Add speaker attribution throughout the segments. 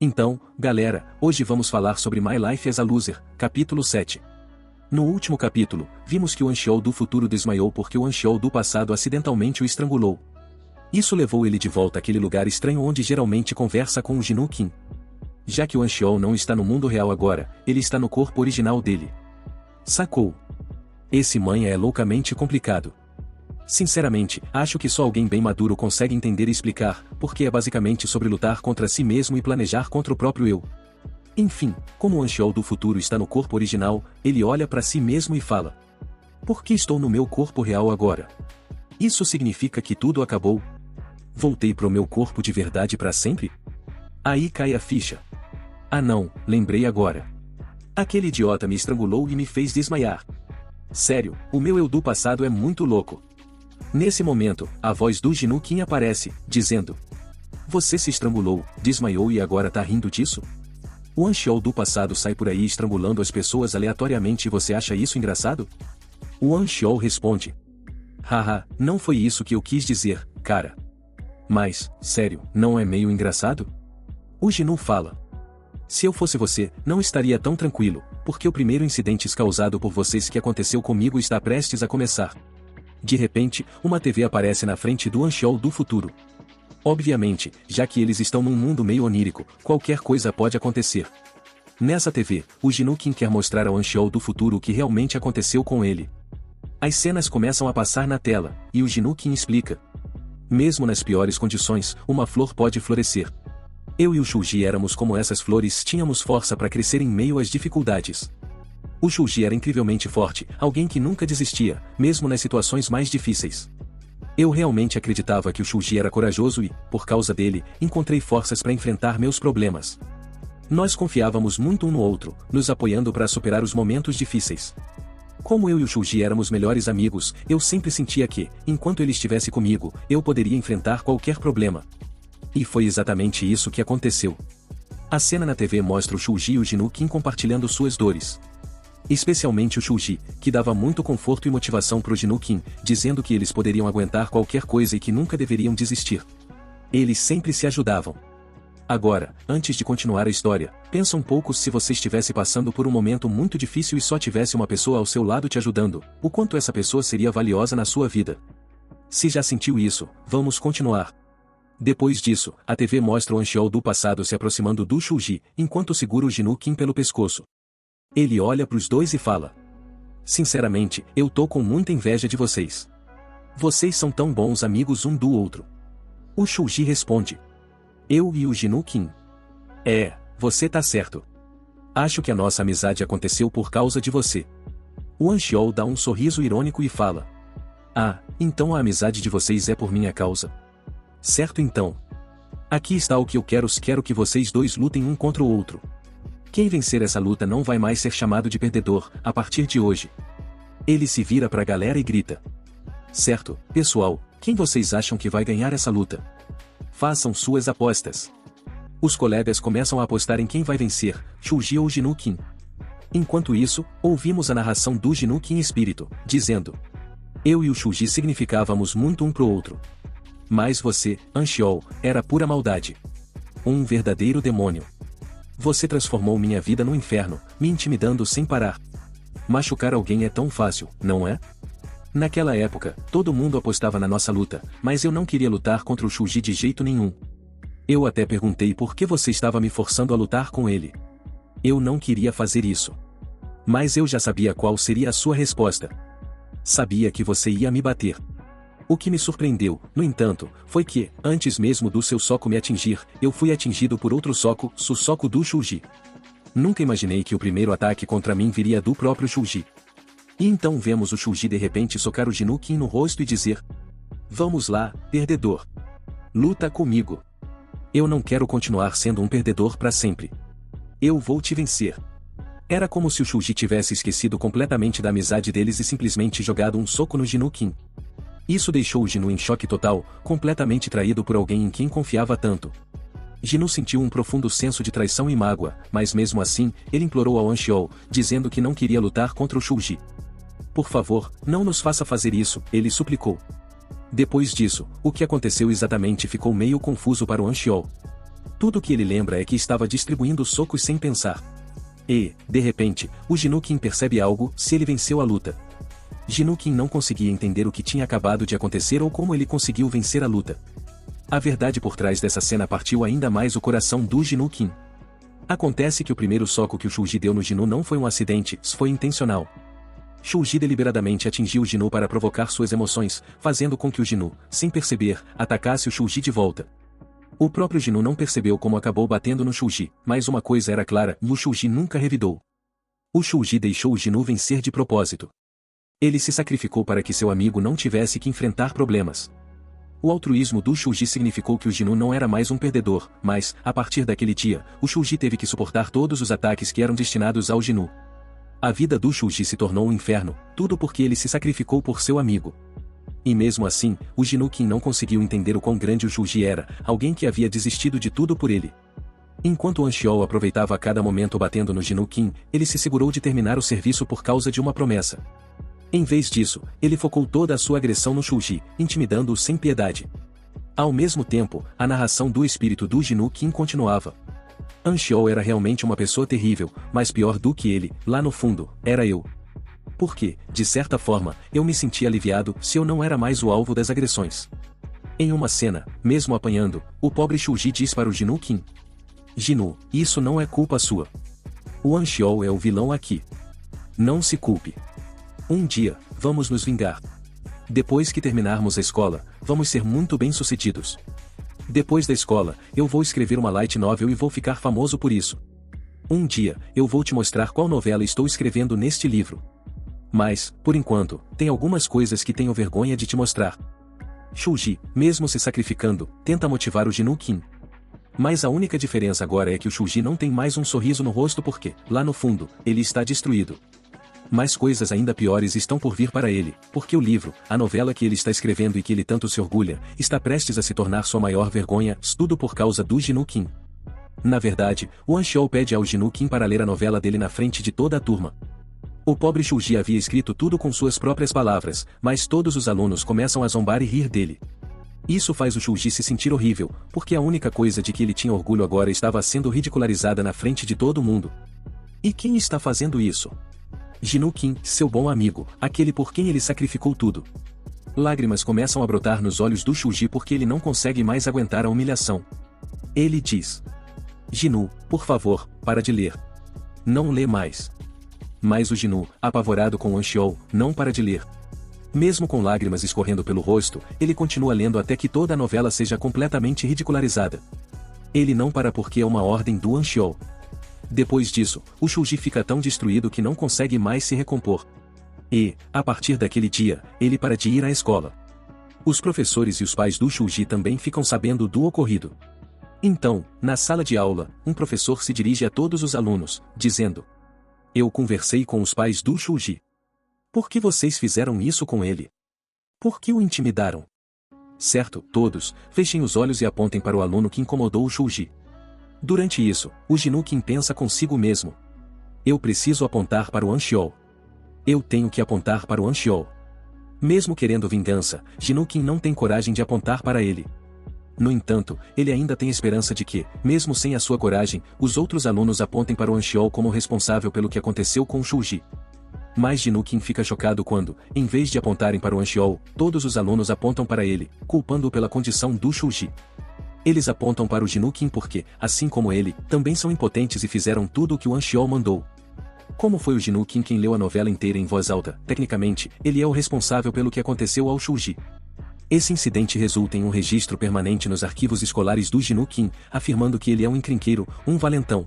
Speaker 1: Então, galera, hoje vamos falar sobre My Life as a Loser, capítulo 7. No último capítulo, vimos que o Anxiol do futuro desmaiou porque o Anxiol do passado acidentalmente o estrangulou. Isso levou ele de volta àquele lugar estranho onde geralmente conversa com o Jinu Qin. Já que o Anxiol não está no mundo real agora, ele está no corpo original dele. Sacou? Esse manha é loucamente complicado. Sinceramente, acho que só alguém bem maduro consegue entender e explicar, porque é basicamente sobre lutar contra si mesmo e planejar contra o próprio eu. Enfim, como o Anxiol do futuro está no corpo original, ele olha para si mesmo e fala: por que estou no meu corpo real agora? Isso significa que tudo acabou? Voltei pro meu corpo de verdade para sempre? Aí cai a ficha. Ah não, lembrei agora. Aquele idiota me estrangulou e me fez desmaiar. Sério, o meu eu do passado é muito louco. Nesse momento, a voz do Jinu Qin aparece, dizendo: você se estrangulou, desmaiou e agora tá rindo disso? O Anxiol do passado sai por aí estrangulando as pessoas aleatoriamente e você acha isso engraçado? O Anxiol responde: haha, não foi isso que eu quis dizer, cara. Mas, sério, não é meio engraçado? O Jinu fala: se eu fosse você, não estaria tão tranquilo, porque o primeiro incidente causado por vocês que aconteceu comigo está prestes a começar. De repente, uma TV aparece na frente do Anxiol do futuro. Obviamente, já que eles estão num mundo meio onírico, qualquer coisa pode acontecer. Nessa TV, o Jinu Qin quer mostrar ao Anxiol do futuro o que realmente aconteceu com ele. As cenas começam a passar na tela, e o Jinu Qin explica: mesmo nas piores condições, uma flor pode florescer. Eu e o Shuji éramos como essas flores, tínhamos força para crescer em meio às dificuldades. O Shuji era incrivelmente forte, alguém que nunca desistia, mesmo nas situações mais difíceis. Eu realmente acreditava que o Shuji era corajoso e, por causa dele, encontrei forças para enfrentar meus problemas. Nós confiávamos muito um no outro, nos apoiando para superar os momentos difíceis. Como eu e o Shuji éramos melhores amigos, eu sempre sentia que, enquanto ele estivesse comigo, eu poderia enfrentar qualquer problema. E foi exatamente isso que aconteceu. A cena na TV mostra o Shuji e o Jinu Qin compartilhando suas dores. Especialmente o Shuji, que dava muito conforto e motivação pro Jinu Qin, dizendo que eles poderiam aguentar qualquer coisa e que nunca deveriam desistir. Eles sempre se ajudavam. Agora, antes de continuar a história, pensa um pouco se você estivesse passando por um momento muito difícil e só tivesse uma pessoa ao seu lado te ajudando, o quanto essa pessoa seria valiosa na sua vida. Se já sentiu isso, vamos continuar. Depois disso, a TV mostra o Anxiol do passado se aproximando do Shuji, enquanto segura o Jinu Qin pelo pescoço. Ele olha pros dois e fala: sinceramente, eu tô com muita inveja de vocês. Vocês são tão bons amigos um do outro. O Shuji responde: eu e o Jinu Qin. É, você tá certo. Acho que a nossa amizade aconteceu por causa de você. O Anxiol dá um sorriso irônico e fala: ah, então a amizade de vocês é por minha causa. Certo então. Aqui está o que eu quero que vocês dois lutem um contra o outro. Quem vencer essa luta não vai mais ser chamado de perdedor, a partir de hoje. Ele se vira pra galera e grita: certo, pessoal, quem vocês acham que vai ganhar essa luta? Façam suas apostas. Os colegas começam a apostar em quem vai vencer, Shuji ou Jinu Qin. Enquanto isso, ouvimos a narração do Jinu Qin espírito, dizendo: eu e o Shuji significávamos muito um pro outro. Mas você, Anxiol, era pura maldade. Um verdadeiro demônio. Você transformou minha vida no inferno, me intimidando sem parar. Machucar alguém é tão fácil, não é? Naquela época, todo mundo apostava na nossa luta, mas eu não queria lutar contra o Shuji de jeito nenhum. Eu até perguntei por que você estava me forçando a lutar com ele. Eu não queria fazer isso. Mas eu já sabia qual seria a sua resposta. Sabia que você ia me bater. O que me surpreendeu, no entanto, foi que, antes mesmo do seu soco me atingir, eu fui atingido por outro soco, o soco do Shuji. Nunca imaginei que o primeiro ataque contra mim viria do próprio Shuji. E então vemos o Shuji de repente socar o Jinu Qin no rosto e dizer: vamos lá, perdedor. Luta comigo. Eu não quero continuar sendo um perdedor para sempre. Eu vou te vencer. Era como se o Shuji tivesse esquecido completamente da amizade deles e simplesmente jogado um soco no Jinu Qin. Isso deixou o Jinu em choque total, completamente traído por alguém em quem confiava tanto. Jinu sentiu um profundo senso de traição e mágoa, mas mesmo assim, ele implorou ao Anxiol, dizendo que não queria lutar contra o Shuji. Por favor, não nos faça fazer isso, ele suplicou. Depois disso, o que aconteceu exatamente ficou meio confuso para o Anxiol. Tudo que ele lembra é que estava distribuindo socos sem pensar. E, de repente, o Jinukin percebe algo: se ele venceu a luta. Jinukin não conseguia entender o que tinha acabado de acontecer ou como ele conseguiu vencer a luta. A verdade por trás dessa cena partiu ainda mais o coração do Jinukin. Acontece que o primeiro soco que o Shuji deu no Jinu não foi um acidente, foi intencional. Shuji deliberadamente atingiu o Jinu para provocar suas emoções, fazendo com que o Jinu, sem perceber, atacasse o Shuji de volta. O próprio Jinu não percebeu como acabou batendo no Shuji, mas uma coisa era clara: o Shuji nunca revidou. O Shuji deixou o Jinu vencer de propósito. Ele se sacrificou para que seu amigo não tivesse que enfrentar problemas. O altruísmo do Shuji significou que o Jinu não era mais um perdedor, mas, a partir daquele dia, o Shuji teve que suportar todos os ataques que eram destinados ao Jinu. A vida do Shuji se tornou um inferno, tudo porque ele se sacrificou por seu amigo. E mesmo assim, o Jinukin não conseguiu entender o quão grande o Shuji era, alguém que havia desistido de tudo por ele. Enquanto Anxiol aproveitava a cada momento batendo no Jinukin, ele se segurou de terminar o serviço por causa de uma promessa. Em vez disso, ele focou toda a sua agressão no Shuji, intimidando-o sem piedade. Ao mesmo tempo, a narração do espírito do Jinukin continuava. Anxiol era realmente uma pessoa terrível, mas pior do que ele, lá no fundo, era eu. Porque, de certa forma, eu me sentia aliviado se eu não era mais o alvo das agressões. Em uma cena, mesmo apanhando, o pobre Shuji diz para o Jinukin: Jinu, isso não é culpa sua. O Anxiol é o vilão aqui. Não se culpe. Um dia, vamos nos vingar. Depois que terminarmos a escola, vamos ser muito bem-sucedidos. Depois da escola, eu vou escrever uma light novel e vou ficar famoso por isso. Um dia, eu vou te mostrar qual novela estou escrevendo neste livro. Mas, por enquanto, tem algumas coisas que tenho vergonha de te mostrar. Shuji, mesmo se sacrificando, tenta motivar o Jinukin. Mas a única diferença agora é que o Shuji não tem mais um sorriso no rosto porque, lá no fundo, ele está destruído. Mas coisas ainda piores estão por vir para ele, porque o livro, a novela que ele está escrevendo e que ele tanto se orgulha, está prestes a se tornar sua maior vergonha, tudo por causa do Jinukin. Na verdade, o Anxiol pede ao Jinukin para ler a novela dele na frente de toda a turma. O pobre Shuji havia escrito tudo com suas próprias palavras, mas todos os alunos começam a zombar e rir dele. Isso faz o Shuji se sentir horrível, porque a única coisa de que ele tinha orgulho agora estava sendo ridicularizada na frente de todo mundo. E quem está fazendo isso? Jinukin, seu bom amigo, aquele por quem ele sacrificou tudo. Lágrimas começam a brotar nos olhos do Shuji porque ele não consegue mais aguentar a humilhação. Ele diz: Jinu, por favor, para de ler. Não lê mais. Mas o Jinu, apavorado com o Anxiol, não para de ler. Mesmo com lágrimas escorrendo pelo rosto, ele continua lendo até que toda a novela seja completamente ridicularizada. Ele não para porque é uma ordem do Anxiol. Depois disso, o Shuji fica tão destruído que não consegue mais se recompor. E, a partir daquele dia, ele para de ir à escola. Os professores e os pais do Shuji também ficam sabendo do ocorrido. Então, na sala de aula, um professor se dirige a todos os alunos, dizendo: Eu conversei com os pais do Shuji. Por que vocês fizeram isso com ele? Por que o intimidaram? Certo, todos, fechem os olhos e apontem para o aluno que incomodou o Shuji. Durante isso, o Jinukin pensa consigo mesmo: Eu preciso apontar para o Anxiol. Eu tenho que apontar para o Anxiol. Mesmo querendo vingança, Jinukin não tem coragem de apontar para ele. No entanto, ele ainda tem esperança de que, mesmo sem a sua coragem, os outros alunos apontem para o Anxiol como responsável pelo que aconteceu com o Shuji. Mas Jinukin fica chocado quando, em vez de apontarem para o Anxiol, todos os alunos apontam para ele, culpando-o pela condição do Shuji. Eles apontam para o Jinukin porque, assim como ele, também são impotentes e fizeram tudo o que o Anxiol mandou. Como foi o Jinukin quem leu a novela inteira em voz alta, tecnicamente, ele é o responsável pelo que aconteceu ao Shuji. Esse incidente resulta em um registro permanente nos arquivos escolares do Jinukin, afirmando que ele é um encrenqueiro, um valentão.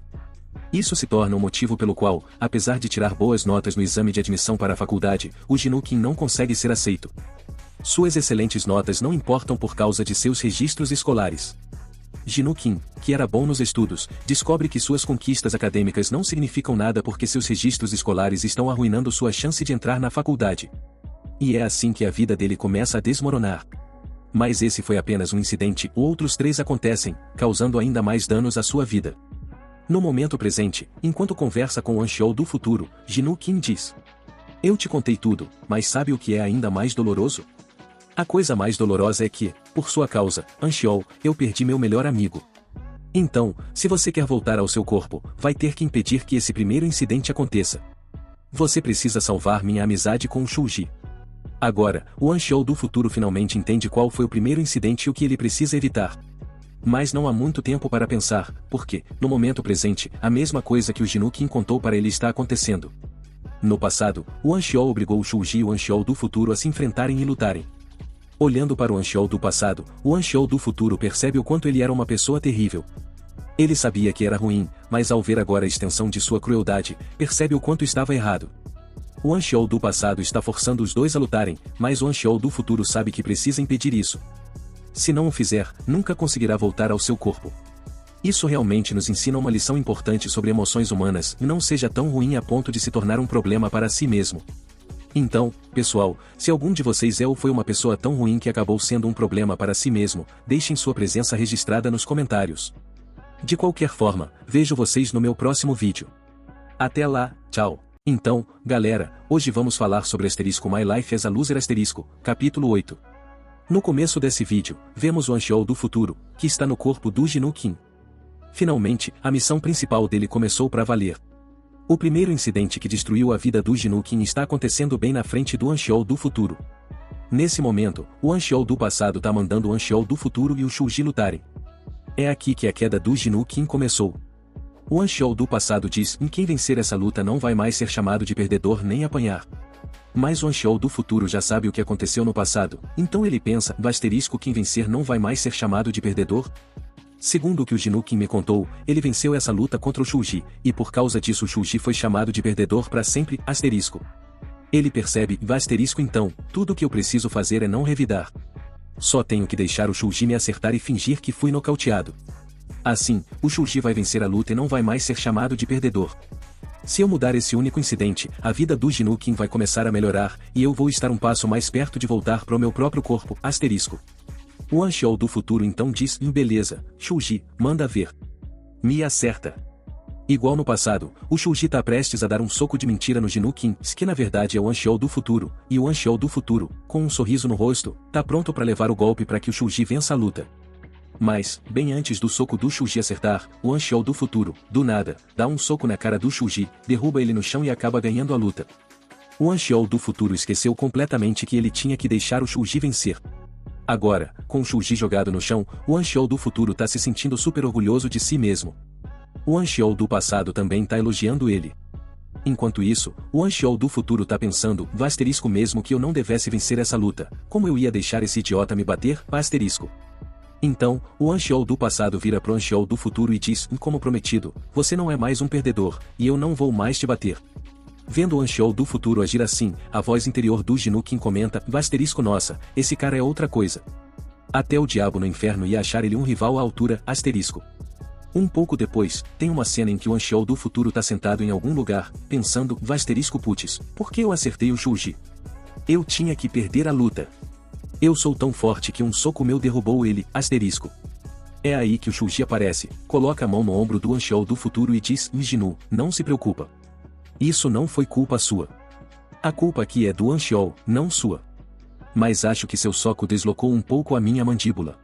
Speaker 1: Isso se torna um motivo pelo qual, apesar de tirar boas notas no exame de admissão para a faculdade, o Jinukin não consegue ser aceito. Suas excelentes notas não importam por causa de seus registros escolares. Jinukin, que era bom nos estudos, descobre que suas conquistas acadêmicas não significam nada porque seus registros escolares estão arruinando sua chance de entrar na faculdade. E é assim que a vida dele começa a desmoronar. Mas esse foi apenas um incidente, outros 3 acontecem, causando ainda mais danos à sua vida. No momento presente, enquanto conversa com o Anxiol do futuro, Jinukin diz: Eu te contei tudo, mas sabe o que é ainda mais doloroso? A coisa mais dolorosa é que, por sua causa, Anxiol, eu perdi meu melhor amigo. Então, se você quer voltar ao seu corpo, vai ter que impedir que esse primeiro incidente aconteça. Você precisa salvar minha amizade com o Shuji. Agora, o Anxiou do futuro finalmente entende qual foi o primeiro incidente e o que ele precisa evitar. Mas não há muito tempo para pensar, porque, no momento presente, a mesma coisa que o Jinukin contou para ele está acontecendo. No passado, o Anxiou obrigou o Shuji e o Anxiou do futuro a se enfrentarem e lutarem. Olhando para o Anxiou do passado, o Anxiou do futuro percebe o quanto ele era uma pessoa terrível. Ele sabia que era ruim, mas ao ver agora a extensão de sua crueldade, percebe o quanto estava errado. O Anxiou do passado está forçando os dois a lutarem, mas o Anxiou do futuro sabe que precisa impedir isso. Se não o fizer, nunca conseguirá voltar ao seu corpo. Isso realmente nos ensina uma lição importante sobre emoções humanas, e não seja tão ruim a ponto de se tornar um problema para si mesmo. Então, pessoal, se algum de vocês é ou foi uma pessoa tão ruim que acabou sendo um problema para si mesmo, deixem sua presença registrada nos comentários. De qualquer forma, vejo vocês no meu próximo vídeo. Até lá, tchau. Então, galera, hoje vamos falar sobre My Life as a Loser capítulo 8. No começo desse vídeo, vemos o Anxiou do futuro, que está no corpo do Jinukin. Finalmente, a missão principal dele começou para valer. O primeiro incidente que destruiu a vida do Jinukin está acontecendo bem na frente do Anxiou do futuro. Nesse momento, o Anxiou do passado está mandando o Anxiou do futuro e o Shuji lutarem. É aqui que a queda do Jinukin começou. O Anxiou do passado diz que quem vencer essa luta não vai mais ser chamado de perdedor nem apanhar. Mas o Anxiou do futuro já sabe o que aconteceu no passado, então ele pensa, quem vencer não vai mais ser chamado de perdedor? Segundo o que o Jinukin me contou, ele venceu essa luta contra o Shuji, e por causa disso o Shuji foi chamado de perdedor para sempre, Ele percebe, então, tudo o que eu preciso fazer é não revidar. Só tenho que deixar o Shuji me acertar e fingir que fui nocauteado. Assim, o Shuji vai vencer a luta e não vai mais ser chamado de perdedor. Se eu mudar esse único incidente, a vida do Jinukin vai começar a melhorar, e eu vou estar um passo mais perto de voltar para o meu próprio corpo, O Anxiou do futuro então diz, beleza, Shuji, manda ver. Me acerta. Igual no passado, o Shuji tá prestes a dar um soco de mentira no Jinukin, que na verdade é o Anxiou do futuro, e o Anxiou do futuro, com um sorriso no rosto, tá pronto para levar o golpe para que o Shuji vença a luta. Mas, bem antes do soco do Shuji acertar, o Anxiou do futuro, do nada, dá um soco na cara do Shuji, derruba ele no chão e acaba ganhando a luta. O Anxiou do futuro esqueceu completamente que ele tinha que deixar o Shuji vencer. Agora, com o Shuji jogado no chão, o Anxiou do futuro tá se sentindo super orgulhoso de si mesmo. O Anxiou do passado também tá elogiando ele. Enquanto isso, o Anxiou do futuro tá pensando, mesmo que eu não devesse vencer essa luta, como eu ia deixar esse idiota me bater, Então, o Anxiou do passado vira pro Anxiou do futuro e diz, como prometido, você não é mais um perdedor, e eu não vou mais te bater. Vendo o Anxiou do futuro agir assim, a voz interior do Jinukin comenta, nossa, esse cara é outra coisa. Até o diabo no inferno ia achar ele um rival à altura, Um pouco depois, tem uma cena em que o Anxiou do futuro tá sentado em algum lugar, pensando, putz, por que eu acertei o Shuji? Eu tinha que perder a luta. Eu sou tão forte que um soco meu derrubou ele, É aí que o Shuji aparece, coloca a mão no ombro do Anxiou do futuro e diz, Jinu, não se preocupa. Isso não foi culpa sua. A culpa aqui é do Anxiou, não sua. Mas acho que seu soco deslocou um pouco a minha mandíbula.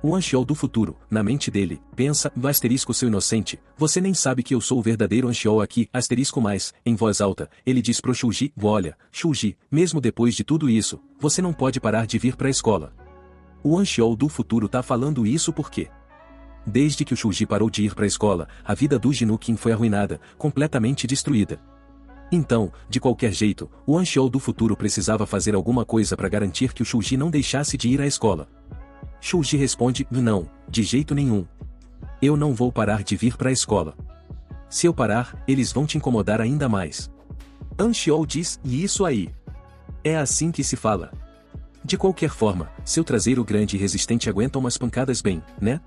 Speaker 1: O Anxiou do futuro, na mente dele, pensa, seu inocente, você nem sabe que eu sou o verdadeiro Anxiou aqui, mais, em voz alta, ele diz pro Shuji, olha, Shuji, mesmo depois de tudo isso, você não pode parar de vir pra escola. O Anxiou do futuro tá falando isso porque... Desde que o Shuji parou de ir para a escola, a vida do Jinukin foi arruinada, completamente destruída. Então, de qualquer jeito, o Anxiou do futuro precisava fazer alguma coisa para garantir que o Shuji não deixasse de ir à escola. Shuji responde, não, de jeito nenhum. Eu não vou parar de vir para a escola. Se eu parar, eles vão te incomodar ainda mais. Anxiou diz, e isso aí? É assim que se fala. De qualquer forma, seu traseiro grande e resistente aguenta umas pancadas bem, né?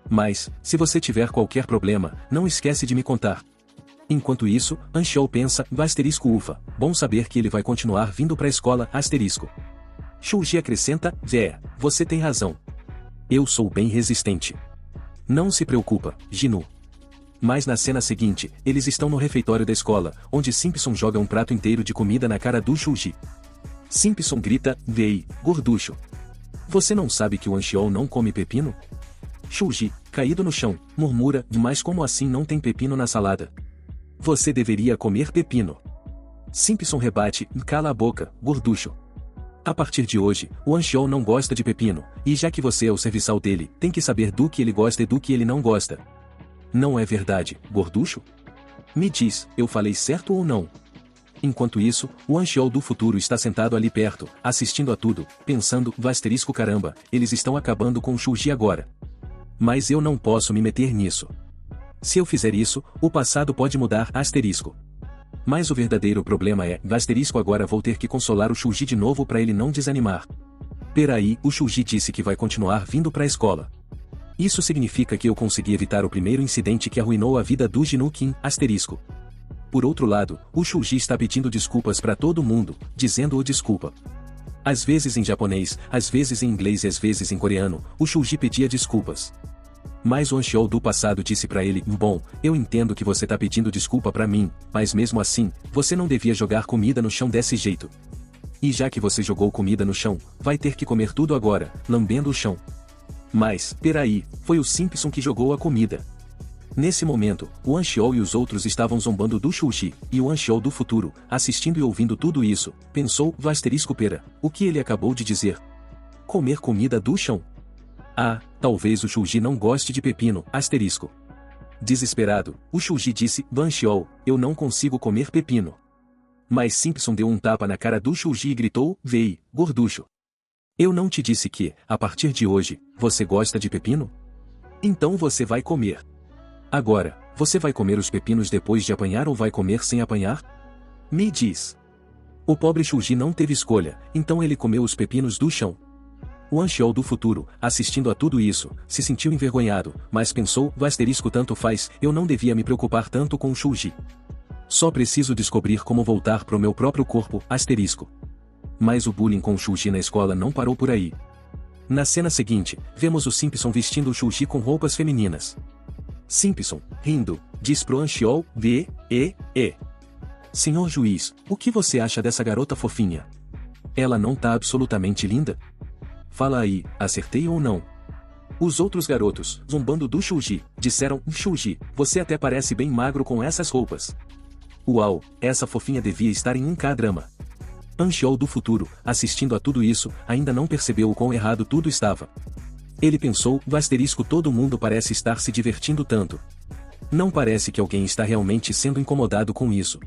Speaker 1: Mas, se você tiver qualquer problema, não esquece de me contar. Enquanto isso, Anxiou pensa, ufa, bom saber que ele vai continuar vindo pra escola, Shuji acrescenta, você tem razão. Eu sou bem resistente. Não se preocupa, Jinu. Mas na cena seguinte, eles estão no refeitório da escola, onde Simpson joga um prato inteiro de comida na cara do Shuji. Simpson grita, gorducho. Você não sabe que o Anxiou não come pepino? Shuji, caído no chão, murmura, mas como assim não tem pepino na salada? Você deveria comer pepino. Simpson rebate, cala a boca, gorducho. A partir de hoje, o Anxiol não gosta de pepino, e já que você é o serviçal dele, tem que saber do que ele gosta e do que ele não gosta. Não é verdade, gorducho? Me diz, eu falei certo ou não? Enquanto isso, o Anxiol do futuro está sentado ali perto, assistindo a tudo, pensando, asterisco caramba, eles estão acabando com o Shuji agora. Mas eu não posso me meter nisso. Se eu fizer isso, o passado pode mudar, asterisco. Mas o verdadeiro problema é, asterisco agora vou ter que consolar o Shuji de novo para ele não desanimar. Peraí, o Shuji disse que vai continuar vindo para a escola. Isso significa que eu consegui evitar o primeiro incidente que arruinou a vida do Jinukin, asterisco. Por outro lado, o Shuji está pedindo desculpas para todo mundo, dizendo-o desculpa. Às vezes em japonês, às vezes em inglês e às vezes em coreano, o Shuji pedia desculpas. Mas o Anxiol do passado disse para ele, bom, eu entendo que você tá pedindo desculpa para mim, mas mesmo assim, você não devia jogar comida no chão desse jeito. E já que você jogou comida no chão, vai ter que comer tudo agora, lambendo o chão. Mas, peraí, foi o Simpson que jogou a comida. Nesse momento, o Anxiol e os outros estavam zombando do Shuji, e o Anxiol do futuro, assistindo e ouvindo tudo isso, pensou, asterisco pera, o que ele acabou de dizer? Comer comida do chão. Ah, talvez o Shuji não goste de pepino, asterisco. Desesperado, o Shuji disse, Anxiol, eu não consigo comer pepino. Mas Simpson deu um tapa na cara do Shuji e gritou, vei, gorducho. Eu não te disse que, a partir de hoje, você gosta de pepino? Então você vai comer. Agora, você vai comer os pepinos depois de apanhar ou vai comer sem apanhar? Me diz. O pobre Shuji não teve escolha, então ele comeu os pepinos do chão. O Anxiol do futuro, assistindo a tudo isso, se sentiu envergonhado, mas pensou, asterisco tanto faz, eu não devia me preocupar tanto com o Shuji. Só preciso descobrir como voltar pro meu próprio corpo, asterisco. Mas o bullying com o Shuji na escola não parou por aí. Na cena seguinte, vemos o Simpson vestindo o Shuji com roupas femininas. Simpson, rindo, diz pro Anxiol, Senhor juiz, o que você acha dessa garota fofinha? Ela não tá absolutamente linda? Fala aí, acertei ou não? Os outros garotos, zombando do Shuji, disseram, Shuji, você até parece bem magro com essas roupas. Uau, essa fofinha devia estar em um K-drama. Anxiol do futuro, assistindo a tudo isso, ainda não percebeu o quão errado tudo estava. Ele pensou, asterisco todo mundo parece estar se divertindo tanto. Não parece que alguém está realmente sendo incomodado com isso.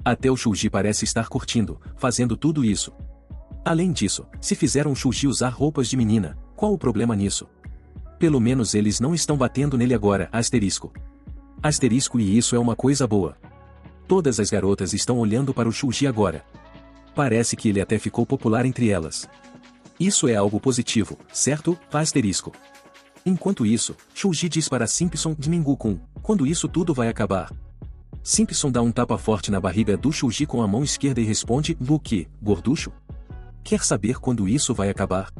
Speaker 1: Até o Shuji parece estar curtindo, fazendo tudo isso. Além disso, se fizeram o Shuji usar roupas de menina, qual o problema nisso? Pelo menos eles não estão batendo nele agora, asterisco. Asterisco e isso é uma coisa boa. Todas as garotas estão olhando para o Shuji agora. Parece que ele até ficou popular entre elas. Isso é algo positivo, certo, asterisco? Enquanto isso, Shuji diz para Simpson de Mingu-kun, quando isso tudo vai acabar? Simpson dá um tapa forte na barriga do Shuji com a mão esquerda e responde, o que, gorducho? Quer saber quando isso vai acabar?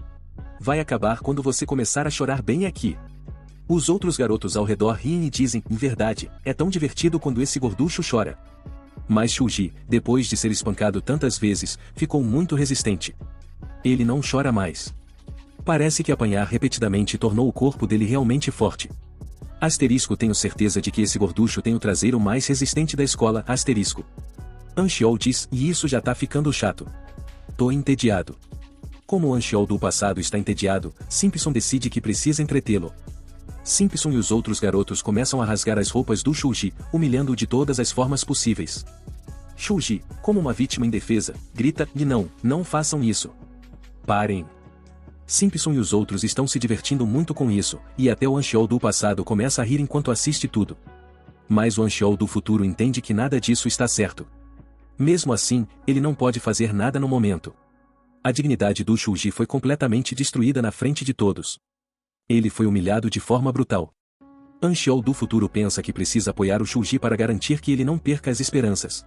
Speaker 1: Vai acabar quando você começar a chorar bem aqui. Os outros garotos ao redor riem e dizem, em verdade, é tão divertido quando esse gorducho chora. Mas Shuji, depois de ser espancado tantas vezes, ficou muito resistente. Ele não chora mais. Parece que apanhar repetidamente tornou o corpo dele realmente forte. Asterisco tenho certeza de que esse gorducho tem o traseiro mais resistente da escola, asterisco. Anxiol diz, e isso já tá ficando chato. Tô entediado. Como o Anxiol do passado está entediado, Simpson decide que precisa entretê-lo. Simpson e os outros garotos começam a rasgar as roupas do Shuji, humilhando-o de todas as formas possíveis. Shuji, como uma vítima indefesa, grita, e não façam isso. Parem. Simpson e os outros estão se divertindo muito com isso, e até o Anxiol do passado começa a rir enquanto assiste tudo. Mas o Anxiol do futuro entende que nada disso está certo. Mesmo assim, ele não pode fazer nada no momento. A dignidade do Shuji foi completamente destruída na frente de todos. Ele foi humilhado de forma brutal. Anxiol do futuro pensa que precisa apoiar o Shuji para garantir que ele não perca as esperanças.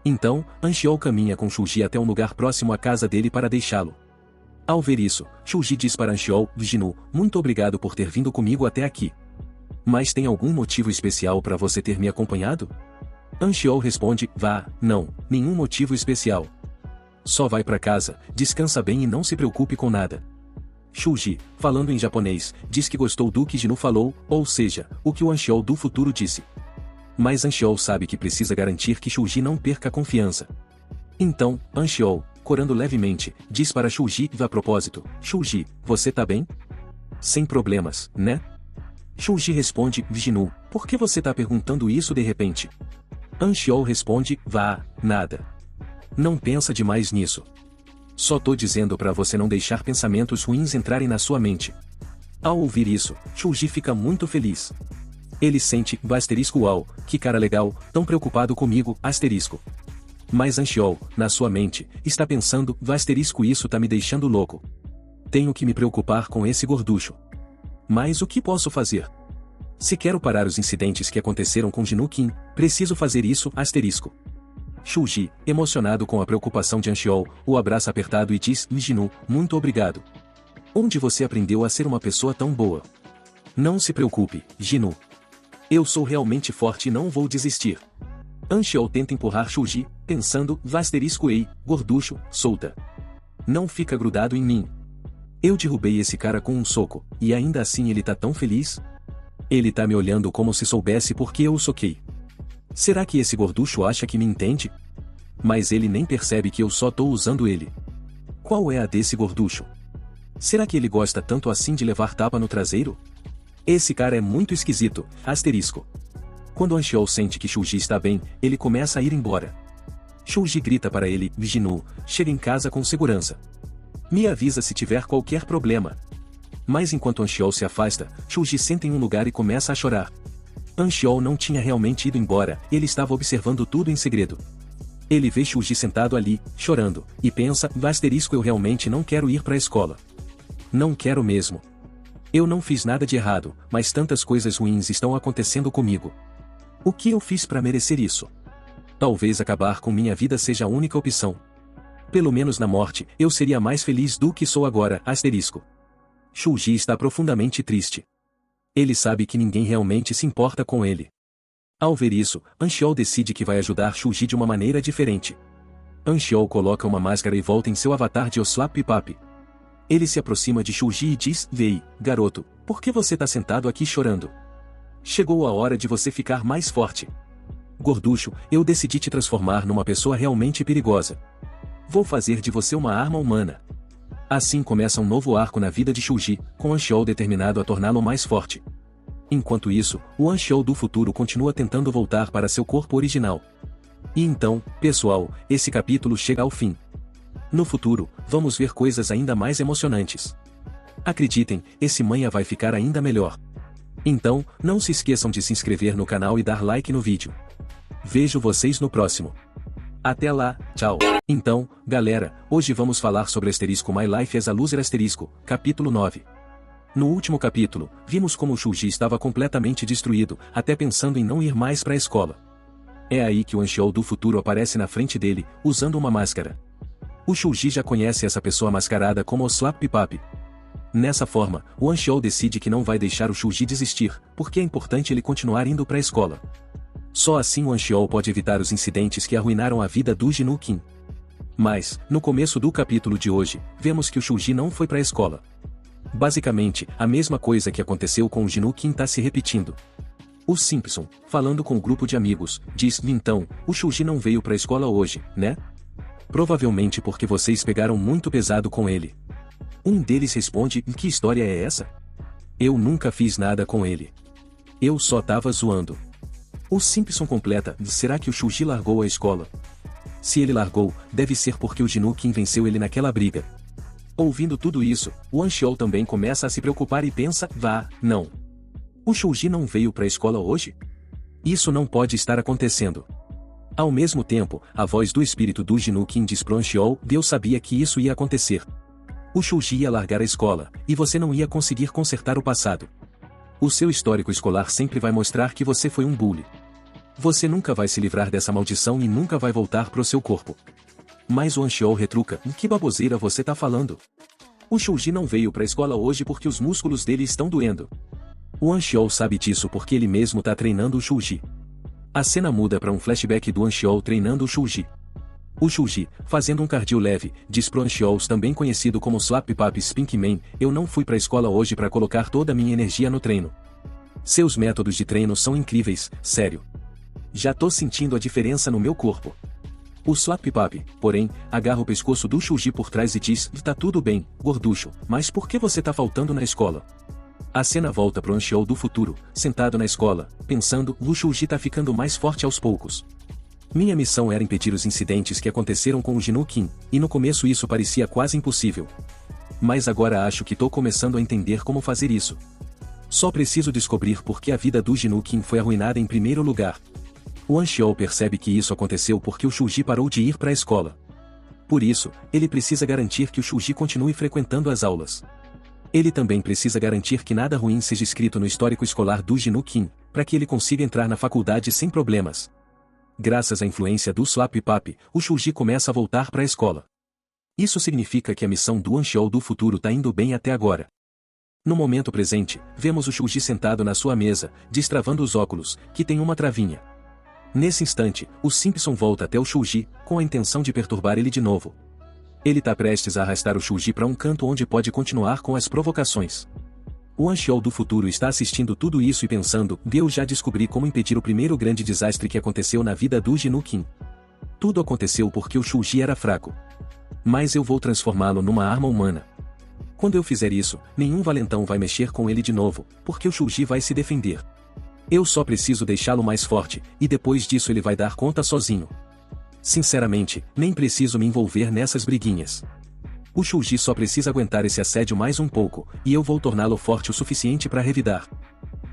Speaker 1: Então, Anxiol caminha com Shuji até um lugar próximo à casa dele para deixá-lo. Ao ver isso, Shuji diz para Anxiol, Jinu, muito obrigado por ter vindo comigo até aqui. Mas tem algum motivo especial para você ter me acompanhado? Anxiol responde, não, nenhum motivo especial. Só vai para casa, descansa bem e não se preocupe com nada. Shuji, falando em japonês, diz que gostou do que Jinu falou, ou seja, o que o Anxiol do futuro disse. Mas Anxiol sabe que precisa garantir que Shuji não perca a confiança. Então, Anxiol, corando levemente, diz para Shuji a propósito: Shuji, você tá bem? Sem problemas, né? Shuji responde: Jinu, por que você tá perguntando isso de repente? Anxiol responde: vá, nada. Não pensa demais nisso. Só tô dizendo pra você não deixar pensamentos ruins entrarem na sua mente. Ao ouvir isso, Shuji fica muito feliz. Ele sente: uau, que cara legal, tão preocupado comigo, asterisco. Mas Anxiol, na sua mente, está pensando: isso tá me deixando louco. Tenho que me preocupar com esse gorducho. Mas o que posso fazer? Se quero parar os incidentes que aconteceram com Jinu Kim, preciso fazer isso, asterisco. Shuji, emocionado com a preocupação de Anxiol, o abraça apertado e diz: Jinu, muito obrigado. Onde você aprendeu a ser uma pessoa tão boa? Não se preocupe, Jinu. Eu sou realmente forte e não vou desistir. Anxiol tenta empurrar Shuji, pensando: ei, gorducho, solta. Não fica grudado em mim. Eu derrubei esse cara com um soco, e ainda assim ele tá tão feliz? Ele tá me olhando como se soubesse por que eu o soquei. Será que esse gorducho acha que me entende? Mas ele nem percebe que eu só tô usando ele. Qual é a desse gorducho? Será que ele gosta tanto assim de levar tapa no traseiro? Esse cara é muito esquisito, asterisco. Quando Anxiol sente que Shuji está bem, ele começa a ir embora. Shuji grita para ele: Jinu, chega em casa com segurança. Me avisa se tiver qualquer problema. Mas enquanto Anxiol se afasta, Shuji senta em um lugar e começa a chorar. Anxiol não tinha realmente ido embora, ele estava observando tudo em segredo. Ele vê Shuji sentado ali, chorando, e pensa: eu realmente não quero ir para a escola. Não quero mesmo. Eu não fiz nada de errado, mas tantas coisas ruins estão acontecendo comigo. O que eu fiz para merecer isso? Talvez acabar com minha vida seja a única opção. Pelo menos na morte, eu seria mais feliz do que sou agora, asterisco. Shuji está profundamente triste. Ele sabe que ninguém realmente se importa com ele. Ao ver isso, Anxiol decide que vai ajudar Shuji de uma maneira diferente. Anxiol coloca uma máscara e volta em seu avatar de Oslap Pipap. Ele se aproxima de Shuji e diz: Vei, garoto, por que você tá sentado aqui chorando? Chegou a hora de você ficar mais forte. Gorducho, eu decidi te transformar numa pessoa realmente perigosa. Vou fazer de você uma arma humana. Assim começa um novo arco na vida de Shuji, com Anxiol determinado a torná-lo mais forte. Enquanto isso, o Anxiol do futuro continua tentando voltar para seu corpo original. E então, pessoal, esse capítulo chega ao fim. No futuro, vamos ver coisas ainda mais emocionantes. Acreditem, esse manhwa vai ficar ainda melhor. Então, não se esqueçam de se inscrever no canal e dar like no vídeo. Vejo vocês no próximo. Até lá, tchau. Então, galera, hoje vamos falar sobre My Life as a Loser capítulo 9. No último capítulo, vimos como Shuji estava completamente destruído, até pensando em não ir mais para a escola. É aí que o Anxiol do futuro aparece na frente dele, usando uma máscara. O Shuji já conhece essa pessoa mascarada como Oslap Pipap. Nessa forma, o Anxiol decide que não vai deixar o Shuji desistir, porque é importante ele continuar indo para a escola. Só assim o Anxiol pode evitar os incidentes que arruinaram a vida do Jinu Kim. Mas, no começo do capítulo de hoje, vemos que o Shuji não foi para a escola. Basicamente, a mesma coisa que aconteceu com o Jinu Kim está se repetindo. O Simpson, falando com o grupo de amigos, diz: então, o Shuji não veio para a escola hoje, né? Provavelmente porque vocês pegaram muito pesado com ele. Um deles responde: que história é essa? Eu nunca fiz nada com ele. Eu só tava zoando. O Simpson completa: será que o Shuji largou a escola? Se ele largou, deve ser porque o Jinu Kim venceu ele naquela briga. Ouvindo tudo isso, o Anxiol também começa a se preocupar e pensa: não. O Shuji não veio para a escola hoje? Isso não pode estar acontecendo. Ao mesmo tempo, a voz do espírito do Jinu Kim diz pro Anxiol: Deus sabia que isso ia acontecer. O Shuji ia largar a escola, e você não ia conseguir consertar o passado. O seu histórico escolar sempre vai mostrar que você foi um bully. Você nunca vai se livrar dessa maldição e nunca vai voltar pro seu corpo. Mas o Anxiol retruca: que baboseira você tá falando? O Shuji não veio pra escola hoje porque os músculos dele estão doendo. O Anxiol sabe disso porque ele mesmo tá treinando o Shuji. A cena muda para um flashback do Anxiol treinando o Shuji. O Shuji, fazendo um cardio leve, diz pro Anxiol, também conhecido como Slap Pap Spink Man, eu não fui pra escola hoje pra colocar toda a minha energia no treino. Seus métodos de treino são incríveis, sério. Já tô sentindo a diferença no meu corpo. O Slap Pap, porém, agarra o pescoço do Shuji por trás e diz, tá tudo bem, gorducho, mas por que você tá faltando na escola? A cena volta pro Anxiol do futuro, sentado na escola, pensando, o Shuji tá ficando mais forte aos poucos. Minha missão era impedir os incidentes que aconteceram com o Jinu-Kin, e no começo isso parecia quase impossível. Mas agora acho que tô começando a entender como fazer isso. Só preciso descobrir por que a vida do Jinu-Kin foi arruinada em primeiro lugar. O Anxiol percebe que isso aconteceu porque o Shuji parou de ir para a escola. Por isso, ele precisa garantir que o Shuji continue frequentando as aulas. Ele também precisa garantir que nada ruim seja escrito no histórico escolar do Jinu-Kin, para que ele consiga entrar na faculdade sem problemas. Graças à influência do Slap Pap, o Shuji começa a voltar para a escola. Isso significa que a missão do Anxiol do futuro tá indo bem até agora. No momento presente, vemos o Shuji sentado na sua mesa, destravando os óculos, que tem uma travinha. Nesse instante, o Simpson volta até o Shuji, com a intenção de perturbar ele de novo. Ele tá prestes a arrastar o Shuji para um canto onde pode continuar com as provocações. O Anxiol do futuro está assistindo tudo isso e pensando, eu já descobri como impedir o primeiro grande desastre que aconteceu na vida do Jinu-Kin. Tudo aconteceu porque o Shuji era fraco. Mas eu vou transformá-lo numa arma humana. Quando eu fizer isso, nenhum valentão vai mexer com ele de novo, porque o Shuji vai se defender. Eu só preciso deixá-lo mais forte, e depois disso ele vai dar conta sozinho. Sinceramente, nem preciso me envolver nessas briguinhas. O Shuji só precisa aguentar esse assédio mais um pouco, e eu vou torná-lo forte o suficiente para revidar.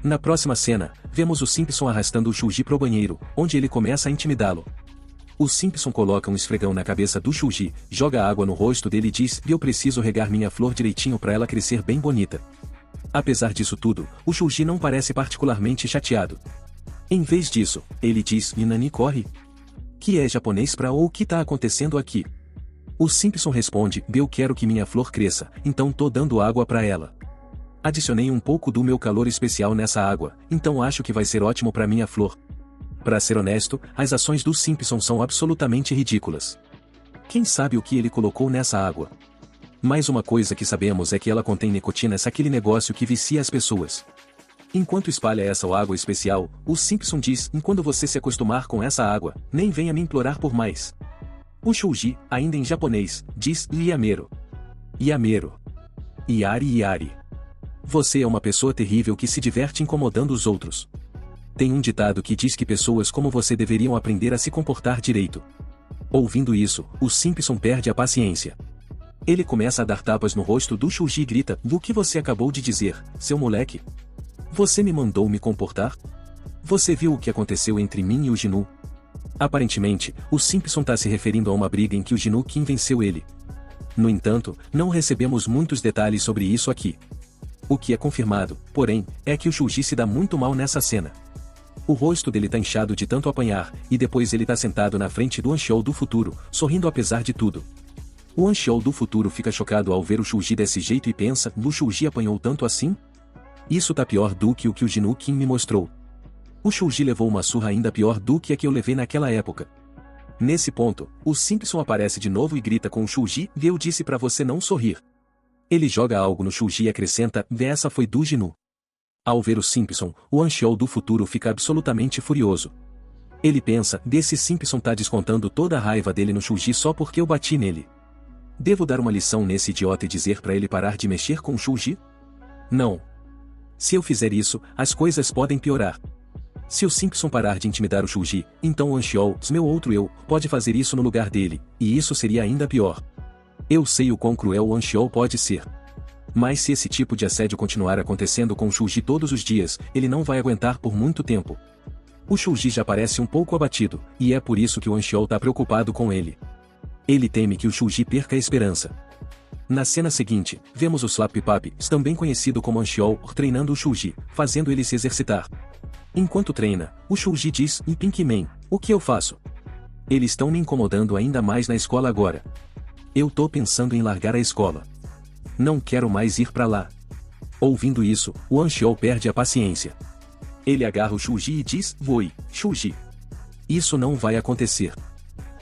Speaker 1: Na próxima cena, vemos o Simpson arrastando o Shuji pro banheiro, onde ele começa a intimidá-lo. O Simpson coloca um esfregão na cabeça do Shuji, joga água no rosto dele e diz, eu preciso regar minha flor direitinho para ela crescer bem bonita. Apesar disso tudo, o Shuji não parece particularmente chateado. Em vez disso, ele diz, Inani corre. Que é japonês pra ou o que tá acontecendo aqui? O Simpson responde, eu quero que minha flor cresça, então tô dando água pra ela. Adicionei um pouco do meu calor especial nessa água, então acho que vai ser ótimo pra minha flor. Pra ser honesto, as ações do Simpson são absolutamente ridículas. Quem sabe o que ele colocou nessa água? Mais uma coisa que sabemos é que ela contém nicotina, aquele negócio que vicia as pessoas. Enquanto espalha essa água especial, o Simpson diz, quando você se acostumar com essa água, nem venha me implorar por mais. O Shuji, ainda em japonês, diz Yamero. Yamero. Iari Iari. Você é uma pessoa terrível que se diverte incomodando os outros. Tem um ditado que diz que pessoas como você deveriam aprender a se comportar direito. Ouvindo isso, o Simpson perde a paciência. Ele começa a dar tapas no rosto do Shuji e grita, o que você acabou de dizer, seu moleque? Você me mandou me comportar? Você viu o que aconteceu entre mim e o Jinu? Aparentemente, o Simpson está se referindo a uma briga em que o Jinu-Kin venceu ele. No entanto, não recebemos muitos detalhes sobre isso aqui. O que é confirmado, porém, é que o Shuji se dá muito mal nessa cena. O rosto dele tá inchado de tanto apanhar, e depois ele tá sentado na frente do Anxiol do futuro, sorrindo apesar de tudo. O Anxiol do futuro fica chocado ao ver o Shuji desse jeito e pensa, o Shuji apanhou tanto assim? Isso tá pior do que o Jinu-Kin me mostrou. O Shuji levou uma surra ainda pior do que a que eu levei naquela época. Nesse ponto, o Simpson aparece de novo e grita com o Shuji, eu disse pra você não sorrir. Ele joga algo no Shuji e acrescenta, essa foi do Jinu. Ao ver o Simpson, o Anxiol do futuro fica absolutamente furioso. Ele pensa, desse Simpson tá descontando toda a raiva dele no Shuji só porque eu bati nele. Devo dar uma lição nesse idiota e dizer pra ele parar de mexer com o Shuji? Não. Se eu fizer isso, as coisas podem piorar. Se o Simpson parar de intimidar o Shuji, então o Anxiol, meu outro eu, pode fazer isso no lugar dele, e isso seria ainda pior. Eu sei o quão cruel o Anxiol pode ser. Mas se esse tipo de assédio continuar acontecendo com o Shuji todos os dias, ele não vai aguentar por muito tempo. O Shuji já parece um pouco abatido, e é por isso que o Anxiol tá preocupado com ele. Ele teme que o Shuji perca a esperança. Na cena seguinte, vemos o Slap Pap, também conhecido como Anxiol, treinando o Shuji, fazendo ele se exercitar. Enquanto treina, o Shuji diz, Pink Man, o que eu faço? Eles estão me incomodando ainda mais na escola agora. Eu tô pensando em largar a escola. Não quero mais ir pra lá. Ouvindo isso, o Anxiol perde a paciência. Ele agarra o Shuji e diz, Voi, Shuji. Isso não vai acontecer.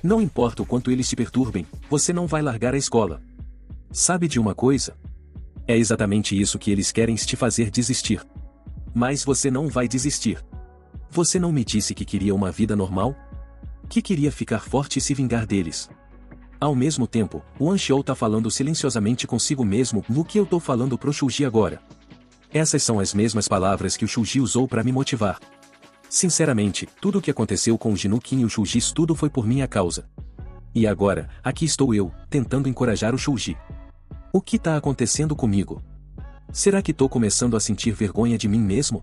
Speaker 1: Não importa o quanto eles te perturbem, você não vai largar a escola. Sabe de uma coisa? É exatamente isso que eles querem te fazer desistir. Mas você não vai desistir. Você não me disse que queria uma vida normal? Que queria ficar forte e se vingar deles. Ao mesmo tempo, o Anxiou tá falando silenciosamente consigo mesmo no que eu tô falando pro Shuji agora. Essas são as mesmas palavras que o Shuji usou para me motivar. Sinceramente, tudo o que aconteceu com o Jinukin e o Shuji tudo foi por minha causa. E agora, aqui estou eu, tentando encorajar o Shuji. O que tá acontecendo comigo? Será que tô começando a sentir vergonha de mim mesmo?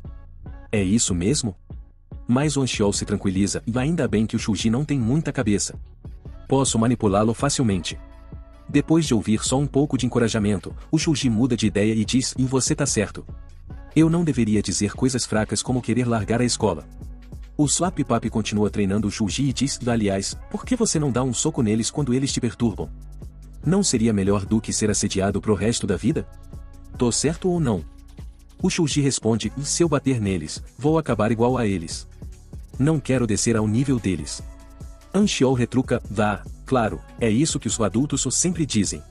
Speaker 1: É isso mesmo? Mas o Anxiou se tranquiliza e ainda bem que o Shuji não tem muita cabeça. Posso manipulá-lo facilmente. Depois de ouvir só um pouco de encorajamento, o Shuji muda de ideia e diz: e você tá certo. Eu não deveria dizer coisas fracas como querer largar a escola. O Swap Papi continua treinando o Shuji e diz: aliás, por que você não dá um soco neles quando eles te perturbam? Não seria melhor do que ser assediado pro resto da vida? Tô certo ou não? O Shuji responde: se eu bater neles, vou acabar igual a eles. Não quero descer ao nível deles. Anxiou retruca: vá, claro, é isso que os adultos sempre dizem.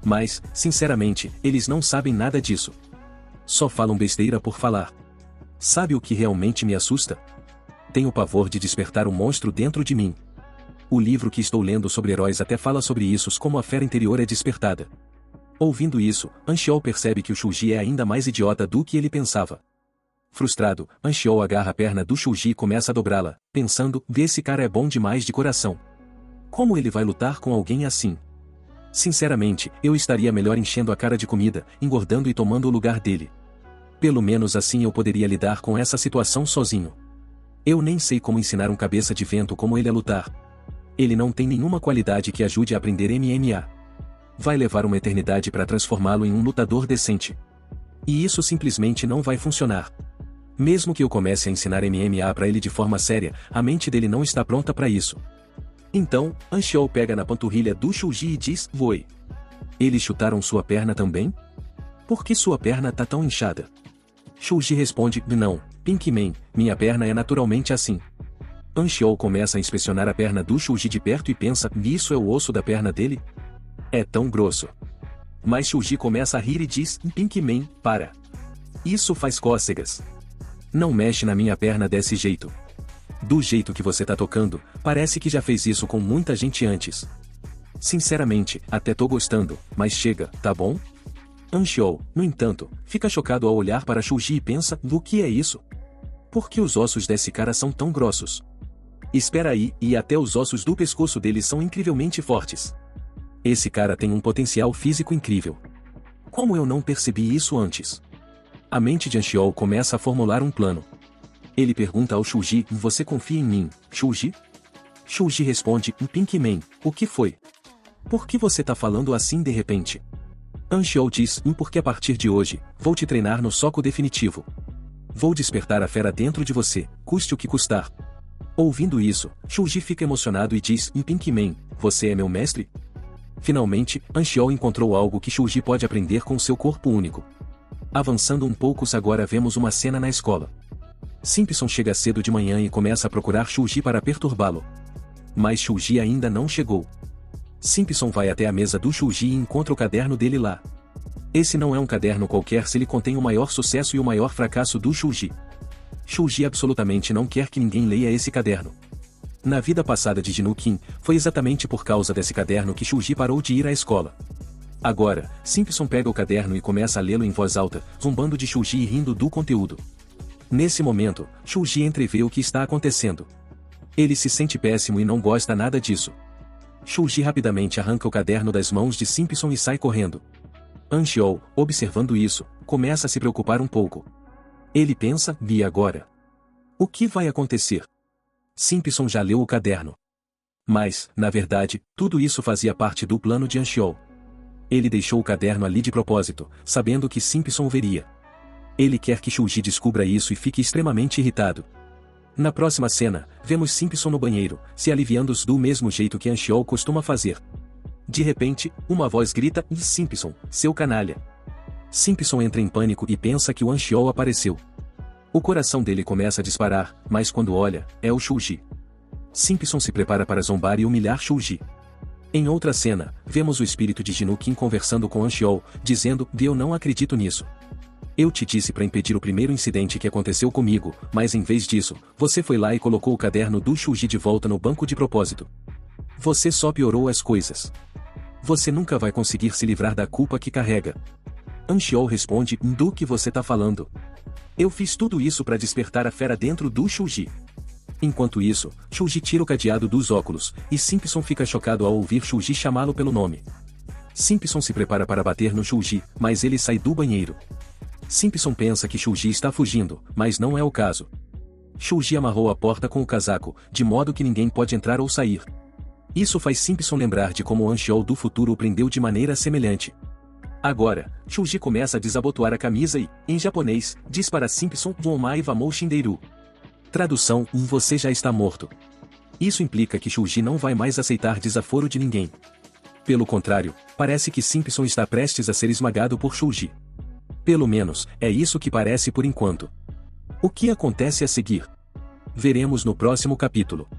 Speaker 1: Mas, sinceramente, eles não sabem nada disso. Só falam besteira por falar. Sabe o que realmente me assusta? Tenho pavor de despertar um monstro dentro de mim. O livro que estou lendo sobre heróis até fala sobre isso, como a fera interior é despertada. Ouvindo isso, Anxiou percebe que o Shuji é ainda mais idiota do que ele pensava. Frustrado, Anxiou agarra a perna do Shuji e começa a dobrá-la, pensando: esse cara é bom demais de coração. Como ele vai lutar com alguém assim? Sinceramente, eu estaria melhor enchendo a cara de comida, engordando e tomando o lugar dele. Pelo menos assim eu poderia lidar com essa situação sozinho. Eu nem sei como ensinar um cabeça de vento como ele a lutar. Ele não tem nenhuma qualidade que ajude a aprender MMA. Vai levar uma eternidade para transformá-lo em um lutador decente. E isso simplesmente não vai funcionar. Mesmo que eu comece a ensinar MMA para ele de forma séria, a mente dele não está pronta para isso. Então, Anxiou pega na panturrilha do Shuji e diz: voe. Eles chutaram sua perna também? Por que sua perna tá tão inchada? Shuji responde: não, Pinkman, minha perna é naturalmente assim. Anxiou começa a inspecionar a perna do Shuji de perto e pensa: isso é o osso da perna dele? É tão grosso. Mas Shuji começa a rir e diz: Pinkman, para. Isso faz cócegas. Não mexe na minha perna desse jeito. Do jeito que você tá tocando, parece que já fez isso com muita gente antes. Sinceramente, até tô gostando, mas chega, tá bom? Anxiou, no entanto, fica chocado ao olhar para Shuji e pensa: o que é isso? Por que os ossos desse cara são tão grossos? Espera aí, e até os ossos do pescoço dele são incrivelmente fortes. Esse cara tem um potencial físico incrível. Como eu não percebi isso antes? A mente de Anxiou começa a formular um plano. Ele pergunta ao Shuji: você confia em mim, Shuji? Shuji responde: Pinkman, o que foi? Por que você tá falando assim de repente? Anxiou diz: porque a partir de hoje, vou te treinar no soco definitivo. Vou despertar a fera dentro de você, custe o que custar. Ouvindo isso, Shuji fica emocionado e diz: Pinkman, você é meu mestre? Finalmente, Anxiou encontrou algo que Shuji pode aprender com seu corpo único. Avançando um pouco, agora vemos uma cena na escola. Simpson chega cedo de manhã e começa a procurar Shuji para perturbá-lo. Mas Shuji ainda não chegou. Simpson vai até a mesa do Shuji e encontra o caderno dele lá. Esse não é um caderno qualquer, se ele contém o maior sucesso e o maior fracasso do Shuji. Shuji absolutamente não quer que ninguém leia esse caderno. Na vida passada de Jinukin, foi exatamente por causa desse caderno que Shuji parou de ir à escola. Agora, Simpson pega o caderno e começa a lê-lo em voz alta, zombando de Shuji e rindo do conteúdo. Nesse momento, Shuji entrevê o que está acontecendo. Ele se sente péssimo e não gosta nada disso. Shuji rapidamente arranca o caderno das mãos de Simpson e sai correndo. Anxiou, observando isso, começa a se preocupar um pouco. Ele pensa: e agora? O que vai acontecer? Simpson já leu o caderno. Mas, na verdade, tudo isso fazia parte do plano de Anxiou. Ele deixou o caderno ali de propósito, sabendo que Simpson o veria. Ele quer que Shuji descubra isso e fique extremamente irritado. Na próxima cena, vemos Simpson no banheiro, se aliviando do mesmo jeito que Anxiou costuma fazer. De repente, uma voz grita: Simpson, seu canalha. Simpson entra em pânico e pensa que o Anxiou apareceu. O coração dele começa a disparar, mas quando olha, é o Shuji. Simpson se prepara para zombar e humilhar Shuji. Em outra cena, vemos o espírito de Jinukin conversando com Anxiol, dizendo: eu não acredito nisso. Eu te disse para impedir o primeiro incidente que aconteceu comigo, mas em vez disso, você foi lá e colocou o caderno do Shuji de volta no banco de propósito. Você só piorou as coisas. Você nunca vai conseguir se livrar da culpa que carrega. Anxiol responde: do que você tá falando? Eu fiz tudo isso para despertar a fera dentro do Shuji. Enquanto isso, Shuji tira o cadeado dos óculos, e Simpson fica chocado ao ouvir Shuji chamá-lo pelo nome. Simpson se prepara para bater no Shuji, mas ele sai do banheiro. Simpson pensa que Shuji está fugindo, mas não é o caso. Shuji amarrou a porta com o casaco, de modo que ninguém pode entrar ou sair. Isso faz Simpson lembrar de como o Anxiol do futuro o prendeu de maneira semelhante. Agora, Shuji começa a desabotoar a camisa e, em japonês, diz para Simpson: Womai vamou shindeiru. Tradução: você já está morto. Isso implica que Shuji não vai mais aceitar desaforo de ninguém. Pelo contrário, parece que Simpson está prestes a ser esmagado por Shuji. Pelo menos, é isso que parece por enquanto. O que acontece a seguir? Veremos no próximo capítulo.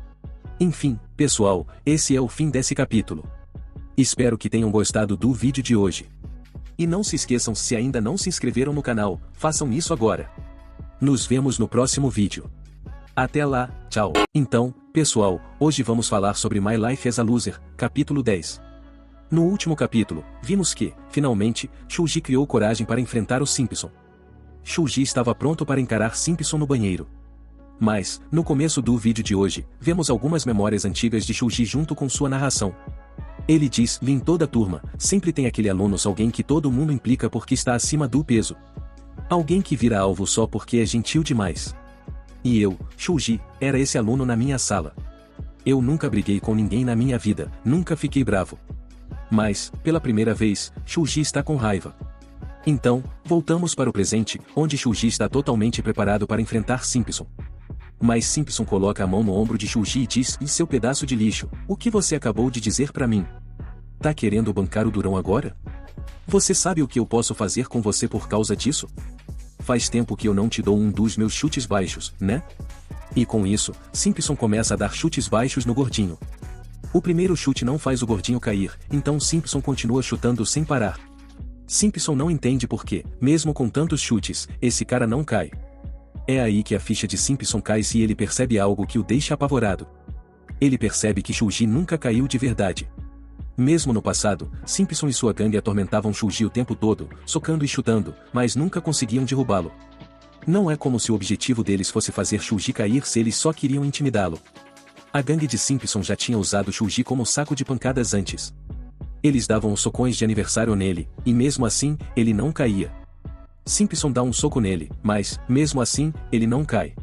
Speaker 1: Enfim, pessoal, esse é o fim desse capítulo. Espero que tenham gostado do vídeo de hoje. E não se esqueçam, se ainda não se inscreveram no canal, façam isso agora. Nos vemos no próximo vídeo. Até lá, tchau. Então, pessoal, hoje vamos falar sobre My Life as a Loser, capítulo 10. No último capítulo, vimos que, finalmente, Shuji criou coragem para enfrentar o Simpson. Shuji estava pronto para encarar Simpson no banheiro. Mas, no começo do vídeo de hoje, vemos algumas memórias antigas de Shuji junto com sua narração. Ele diz: em toda a turma, sempre tem aquele aluno, alguém que todo mundo implica porque está acima do peso. Alguém que vira alvo só porque é gentil demais. E eu, Shuji, era esse aluno na minha sala. Eu nunca briguei com ninguém na minha vida, nunca fiquei bravo. Mas, pela primeira vez, Shuji está com raiva. Então, voltamos para o presente, onde Shuji está totalmente preparado para enfrentar Simpson. Mas Simpson coloca a mão no ombro de Shuji e diz: e seu pedaço de lixo, o que você acabou de dizer para mim? Tá querendo bancar o durão agora? Você sabe o que eu posso fazer com você por causa disso? Faz tempo que eu não te dou um dos meus chutes baixos, né? E com isso, Simpson começa a dar chutes baixos no gordinho. O primeiro chute não faz o gordinho cair, então Simpson continua chutando sem parar. Simpson não entende por que, mesmo com tantos chutes, esse cara não cai. É aí que a ficha de Simpson cai e ele percebe algo que o deixa apavorado. Ele percebe que Shuji nunca caiu de verdade. Mesmo no passado, Simpson e sua gangue atormentavam Shuji o tempo todo, socando e chutando, mas nunca conseguiam derrubá-lo. Não é como se o objetivo deles fosse fazer Shuji cair se eles só queriam intimidá-lo. A gangue de Simpson já tinha usado Shuji como saco de pancadas antes. Eles davam os socões de aniversário nele, e mesmo assim, ele não caía. Simpson dá um soco nele, mas, mesmo assim, ele não cai.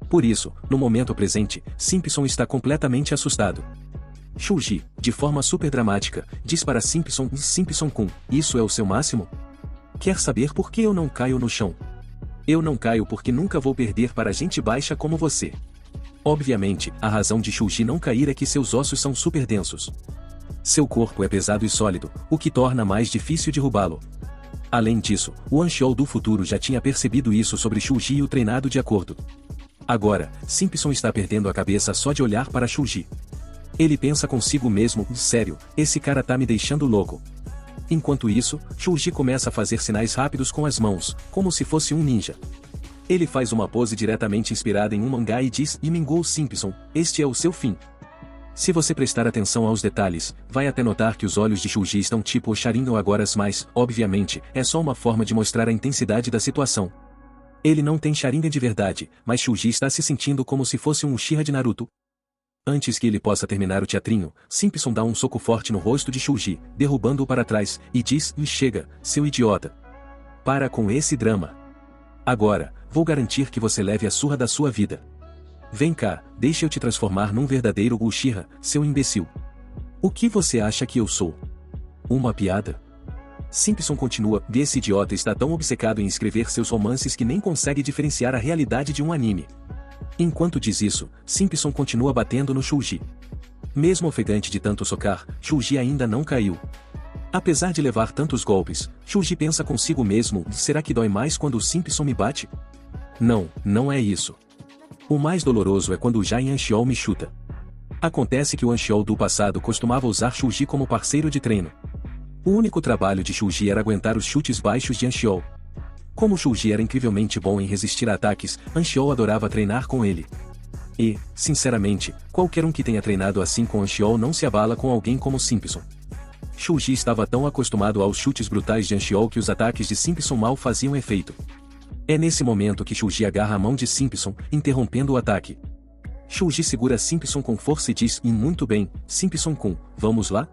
Speaker 1: Por isso, no momento presente, Simpson está completamente assustado. Shuji, de forma super dramática, diz para Simpson: Simpson-kun, isso é o seu máximo? Quer saber por que eu não caio no chão? Eu não caio porque nunca vou perder para gente baixa como você. Obviamente, a razão de Shuji não cair é que seus ossos são super densos. Seu corpo é pesado e sólido, o que torna mais difícil derrubá-lo. Além disso, o Anxiol do futuro já tinha percebido isso sobre Shuji e o treinado de acordo. Agora, Simpson está perdendo a cabeça só de olhar para Shuji. Ele pensa consigo mesmo: sério, esse cara tá me deixando louco. Enquanto isso, Shuji começa a fazer sinais rápidos com as mãos, como se fosse um ninja. Ele faz uma pose diretamente inspirada em um mangá e diz: Imingou Simpson, este é o seu fim. Se você prestar atenção aos detalhes, vai até notar que os olhos de Shuji estão tipo o Sharingan agora, mas, obviamente, é só uma forma de mostrar a intensidade da situação. Ele não tem Sharingan de verdade, mas Shuji está se sentindo como se fosse um Uchiha de Naruto. Antes que ele possa terminar o teatrinho, Simpson dá um soco forte no rosto de Shuji, derrubando-o para trás, e diz: chega, seu idiota. Para com esse drama. Agora, vou garantir que você leve a surra da sua vida. Vem cá, deixa eu te transformar num verdadeiro Uchiha, seu imbecil. O que você acha que eu sou? Uma piada? Simpson continua: esse idiota está tão obcecado em escrever seus romances que nem consegue diferenciar a realidade de um anime. Enquanto diz isso, Simpson continua batendo no Shuji. Mesmo ofegante de tanto socar, Shuji ainda não caiu. Apesar de levar tantos golpes, Shuji pensa consigo mesmo: será que dói mais quando o Simpson me bate? Não, não é isso. O mais doloroso é quando o Giant Anxiol me chuta. Acontece que o Anxiol do passado costumava usar Shuji como parceiro de treino. O único trabalho de Shuji era aguentar os chutes baixos de Anxiol. Como Shuji era incrivelmente bom em resistir a ataques, Anxiol adorava treinar com ele. E, sinceramente, qualquer um que tenha treinado assim com Anxiol não se abala com alguém como Simpson. Shuji estava tão acostumado aos chutes brutais de Anxiol que os ataques de Simpson mal faziam efeito. É nesse momento que Shuji agarra a mão de Simpson, interrompendo o ataque. Shuji segura Simpson com força e diz: muito bem, Simpson-kun, vamos lá?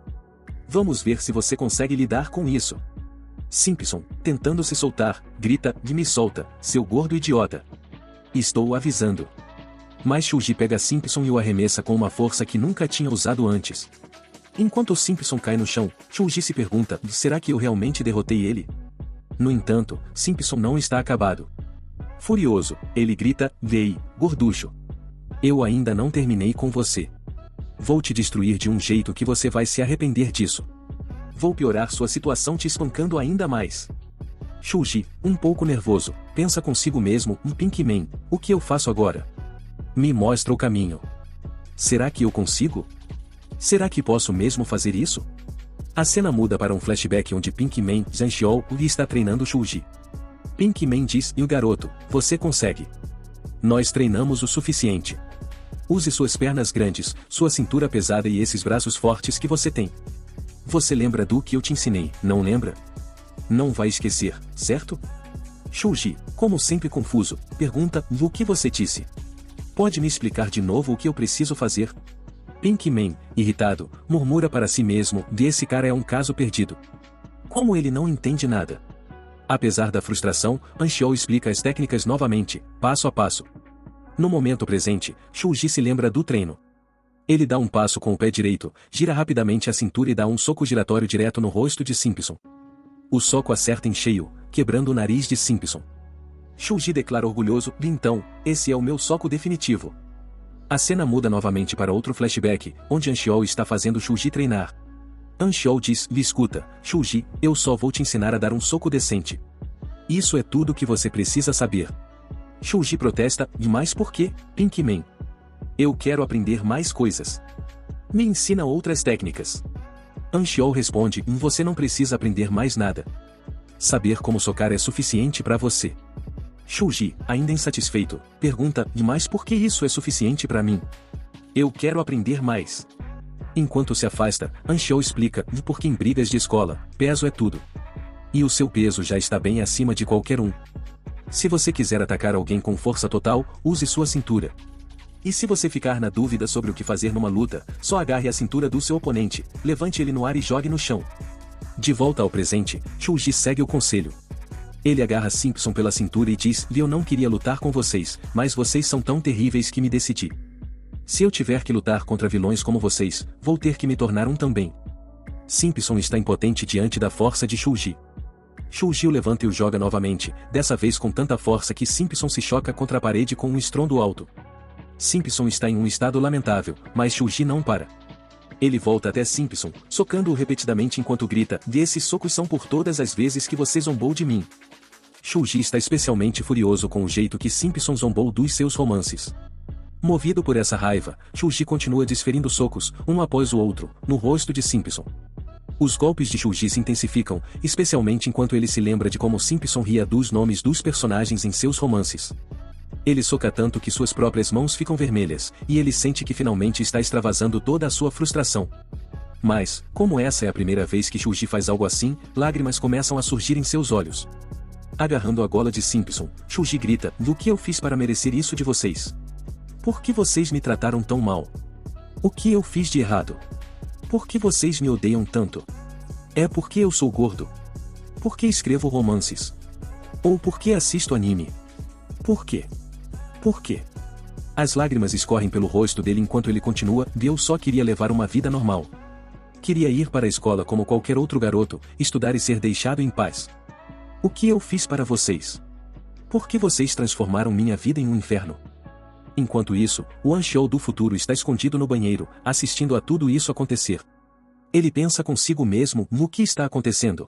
Speaker 1: Vamos ver se você consegue lidar com isso. Simpson, tentando se soltar, grita: me solta, seu gordo idiota. Estou avisando. Mas Shuji pega Simpson e o arremessa com uma força que nunca tinha usado antes. Enquanto Simpson cai no chão, Shuji se pergunta: será que eu realmente derrotei ele? No entanto, Simpson não está acabado. Furioso, ele grita: vei, gorducho. Eu ainda não terminei com você. Vou te destruir de um jeito que você vai se arrepender disso. Vou piorar sua situação te espancando ainda mais. Shuji, um pouco nervoso, pensa consigo mesmo: Pinkman, o que eu faço agora? Me mostra o caminho. Será que eu consigo? Será que posso mesmo fazer isso? A cena muda para um flashback onde Pinkman, Anxiol, está treinando Shuji. Pinkman diz: e o garoto, você consegue. Nós treinamos o suficiente. Use suas pernas grandes, sua cintura pesada e esses braços fortes que você tem. Você lembra do que eu te ensinei, não lembra? Não vai esquecer, certo? Shuji, como sempre confuso, pergunta: o que você disse? Pode me explicar de novo o que eu preciso fazer? Pinkman, irritado, murmura para si mesmo: esse cara é um caso perdido. Como ele não entende nada? Apesar da frustração, Anxiol explica as técnicas novamente, passo a passo. No momento presente, Shuji se lembra do treino. Ele dá um passo com o pé direito, gira rapidamente a cintura e dá um soco giratório direto no rosto de Simpson. O soco acerta em cheio, quebrando o nariz de Simpson. Shuji declara orgulhoso: então, esse é o meu soco definitivo. A cena muda novamente para outro flashback, onde Anxiol está fazendo Shuji treinar. Anxiol diz: escuta, Shuji, eu só vou te ensinar a dar um soco decente. Isso é tudo que você precisa saber. Shuji protesta: mas por quê, Pinkman? Eu quero aprender mais coisas. Me ensina outras técnicas. Anxiol responde: você não precisa aprender mais nada. Saber como socar é suficiente para você. Shuji, ainda insatisfeito, pergunta: mas por que isso é suficiente para mim? Eu quero aprender mais. Enquanto se afasta, Anxiol explica: porque em brigas de escola, peso é tudo. E o seu peso já está bem acima de qualquer um. Se você quiser atacar alguém com força total, use sua cintura. E se você ficar na dúvida sobre o que fazer numa luta, só agarre a cintura do seu oponente, levante ele no ar e jogue no chão. De volta ao presente, Shuji segue o conselho. Ele agarra Simpson pela cintura e diz: eu não queria lutar com vocês, mas vocês são tão terríveis que me decidi. Se eu tiver que lutar contra vilões como vocês, vou ter que me tornar um também. Simpson está impotente diante da força de Shuji. Shuji o levanta e o joga novamente, dessa vez com tanta força que Simpson se choca contra a parede com um estrondo alto. Simpson está em um estado lamentável, mas Shuji não para. Ele volta até Simpson, socando-o repetidamente enquanto grita: esses socos são por todas as vezes que você zombou de mim. Shuji está especialmente furioso com o jeito que Simpson zombou dos seus romances. Movido por essa raiva, Shuji continua desferindo socos, um após o outro, no rosto de Simpson. Os golpes de Shuji se intensificam, especialmente enquanto ele se lembra de como Simpson ria dos nomes dos personagens em seus romances. Ele soca tanto que suas próprias mãos ficam vermelhas, e ele sente que finalmente está extravasando toda a sua frustração. Mas, como essa é a primeira vez que Shuji faz algo assim, lágrimas começam a surgir em seus olhos. Agarrando a gola de Simpson, Shuji grita: o que eu fiz para merecer isso de vocês? Por que vocês me trataram tão mal? O que eu fiz de errado? Por que vocês me odeiam tanto? É porque eu sou gordo? Por que escrevo romances? Ou por que assisto anime? Por quê? Por quê? As lágrimas escorrem pelo rosto dele enquanto ele continua: eu só queria levar uma vida normal. Queria ir para a escola como qualquer outro garoto, estudar e ser deixado em paz. O que eu fiz para vocês? Por que vocês transformaram minha vida em um inferno? Enquanto isso, o Anxiol do futuro está escondido no banheiro, assistindo a tudo isso acontecer. Ele pensa consigo mesmo: no que está acontecendo?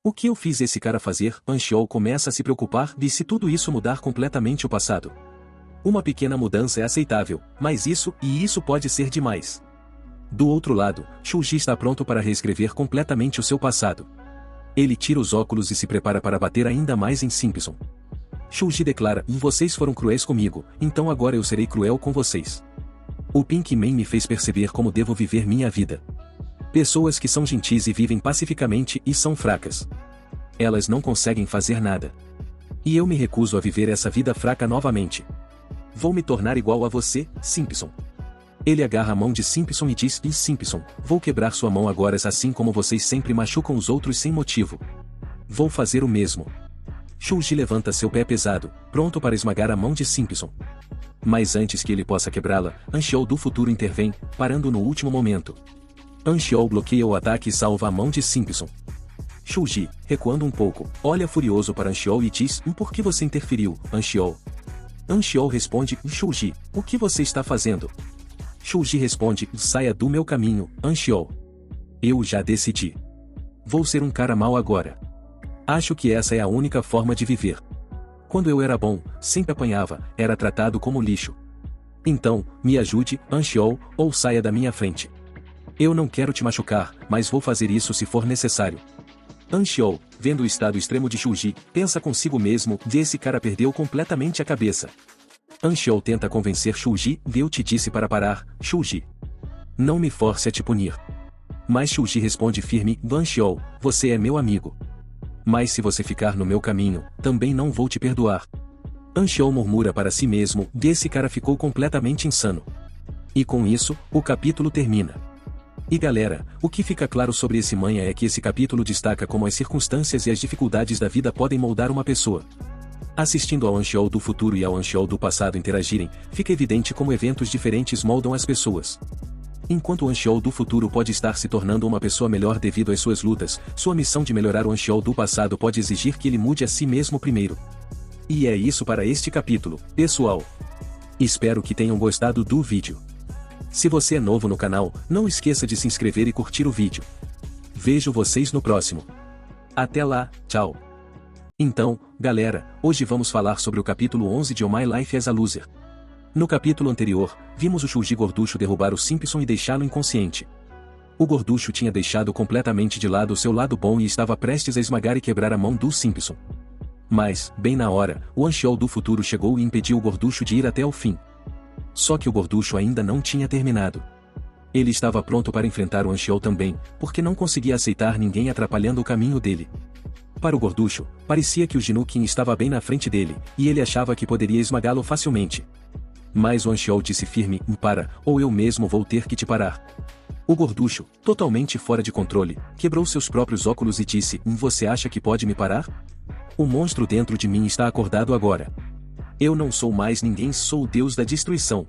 Speaker 1: O que eu fiz esse cara fazer? Anxiol começa a se preocupar: e se tudo isso mudar completamente o passado? Uma pequena mudança é aceitável, mas isso pode ser demais. Do outro lado, Shuji está pronto para reescrever completamente o seu passado. Ele tira os óculos e se prepara para bater ainda mais em Simpson. Shuji declara: vocês foram cruéis comigo, então agora eu serei cruel com vocês. O Pink Man me fez perceber como devo viver minha vida. Pessoas que são gentis e vivem pacificamente e são fracas. Elas não conseguem fazer nada. E eu me recuso a viver essa vida fraca novamente. Vou me tornar igual a você, Simpson. Ele agarra a mão de Simpson e diz: Simpson, vou quebrar sua mão agora assim como vocês sempre machucam os outros sem motivo. Vou fazer o mesmo. Shuji levanta seu pé pesado, pronto para esmagar a mão de Simpson. Mas antes que ele possa quebrá-la, Anshio do futuro intervém, parando no último momento. Anshio bloqueia o ataque e salva a mão de Simpson. Shuji, recuando um pouco, olha furioso para Anshio e diz: por que você interferiu, Anshio? Anshio responde: Shuji, o que você está fazendo? Shuji responde: saia do meu caminho, Anshio. Eu já decidi. Vou ser um cara mau agora. Acho que essa é a única forma de viver. Quando eu era bom, sempre apanhava, era tratado como lixo. Então, me ajude, Anshio, ou saia da minha frente. Eu não quero te machucar, mas vou fazer isso se for necessário. Anshio, vendo o estado extremo de Shuji, pensa consigo mesmo: esse cara perdeu completamente a cabeça. Anshio tenta convencer Shuji: eu te disse para parar, Shuji. Não me force a te punir. Mas Shuji responde firme: Anshio, você é meu amigo. Mas se você ficar no meu caminho, também não vou te perdoar. Anshio murmura para si mesmo: esse cara ficou completamente insano. E com isso, o capítulo termina. E galera, o que fica claro sobre esse manhwa é que esse capítulo destaca como as circunstâncias e as dificuldades da vida podem moldar uma pessoa. Assistindo ao Anshio do futuro e ao Anshio do passado interagirem, fica evidente como eventos diferentes moldam as pessoas. Enquanto o Anshio do futuro pode estar se tornando uma pessoa melhor devido às suas lutas, sua missão de melhorar o Anshio do passado pode exigir que ele mude a si mesmo primeiro. E é isso para este capítulo, pessoal. Espero que tenham gostado do vídeo. Se você é novo no canal, não esqueça de se inscrever e curtir o vídeo. Vejo vocês no próximo. Até lá, tchau. Então, galera, hoje vamos falar sobre o capítulo 11 de Oh My Life as a Loser. No capítulo anterior, vimos o Shuji gorducho derrubar o Simpson e deixá-lo inconsciente. O gorducho tinha deixado completamente de lado o seu lado bom e estava prestes a esmagar e quebrar a mão do Simpson. Mas, bem na hora, o Anshio do futuro chegou e impediu o gorducho de ir até o fim. Só que o gorducho ainda não tinha terminado. Ele estava pronto para enfrentar o Anshio também, porque não conseguia aceitar ninguém atrapalhando o caminho dele. Para o gorducho, parecia que o Jinukin estava bem na frente dele, e ele achava que poderia esmagá-lo facilmente. Mas o Anshio disse firme: para, ou eu mesmo vou ter que te parar. O gorducho, totalmente fora de controle, quebrou seus próprios óculos e disse: você acha que pode me parar? O monstro dentro de mim está acordado agora. Eu não sou mais ninguém, sou o deus da destruição.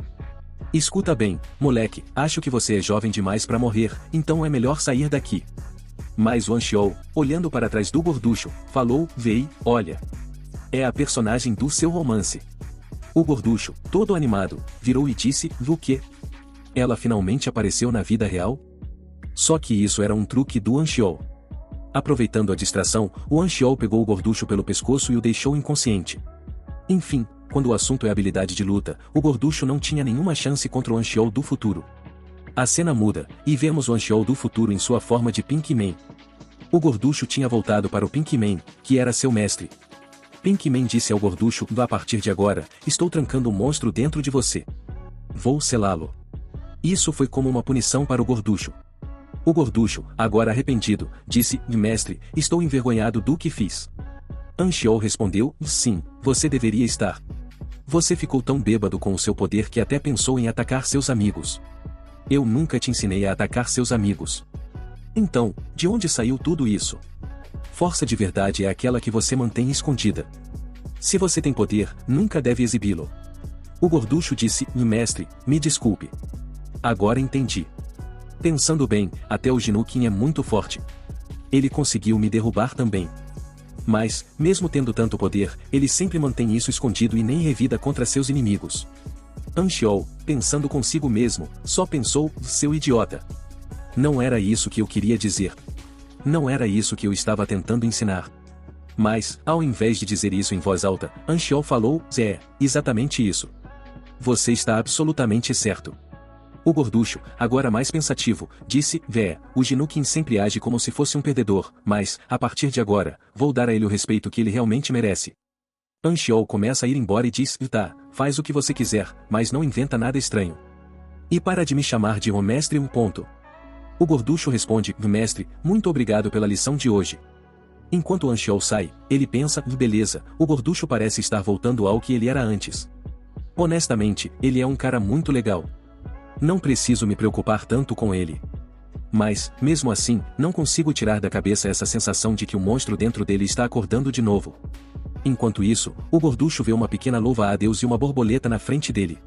Speaker 1: Escuta bem, moleque, acho que você é jovem demais para morrer, então é melhor sair daqui. Mas o Anshio, olhando para trás do gorducho, falou: vei, olha. É a personagem do seu romance. O gorducho, todo animado, virou e disse: o quê? Ela finalmente apareceu na vida real? Só que isso era um truque do Anshio. Aproveitando a distração, o Anshio pegou o gorducho pelo pescoço e o deixou inconsciente. Enfim, quando o assunto é habilidade de luta, o gorducho não tinha nenhuma chance contra o Anshio do futuro. A cena muda, e vemos o Anshio do futuro em sua forma de Pink Man. O gorducho tinha voltado para o Pink Man, que era seu mestre. Pink Man disse ao gorducho: a partir de agora, estou trancando um monstro dentro de você. Vou selá-lo. Isso foi como uma punição para o gorducho. O gorducho, agora arrependido, disse: mestre, estou envergonhado do que fiz. Anshio respondeu: sim, você deveria estar. Você ficou tão bêbado com o seu poder que até pensou em atacar seus amigos. Eu nunca te ensinei a atacar seus amigos. Então, de onde saiu tudo isso? Força de verdade é aquela que você mantém escondida. Se você tem poder, nunca deve exibi-lo. O gorducho disse: mestre, me desculpe. Agora entendi. Pensando bem, até o Jinukin é muito forte. Ele conseguiu me derrubar também. Mas, mesmo tendo tanto poder, ele sempre mantém isso escondido e nem revida contra seus inimigos. Anshio, pensando consigo mesmo, só pensou: seu idiota. Não era isso que eu queria dizer. Não era isso que eu estava tentando ensinar. Mas, ao invés de dizer isso em voz alta, Anshio falou: é, exatamente isso. Você está absolutamente certo. O gorducho, agora mais pensativo, disse, o Jinukin sempre age como se fosse um perdedor, mas, a partir de agora, vou dar a ele o respeito que ele realmente merece. Anxiol começa a ir embora e diz, tá, faz o que você quiser, mas não inventa nada estranho. E para de me chamar de mestre O gorducho responde, mestre, muito obrigado pela lição de hoje. Enquanto Anxiol sai, ele pensa, beleza, o gorducho parece estar voltando ao que ele era antes. Honestamente, ele é um cara muito legal. Não preciso me preocupar tanto com ele. Mas, mesmo assim, não consigo tirar da cabeça essa sensação de que o monstro dentro dele está acordando de novo. Enquanto isso, o gorducho vê uma pequena louva-a-Deus e uma borboleta na frente dele.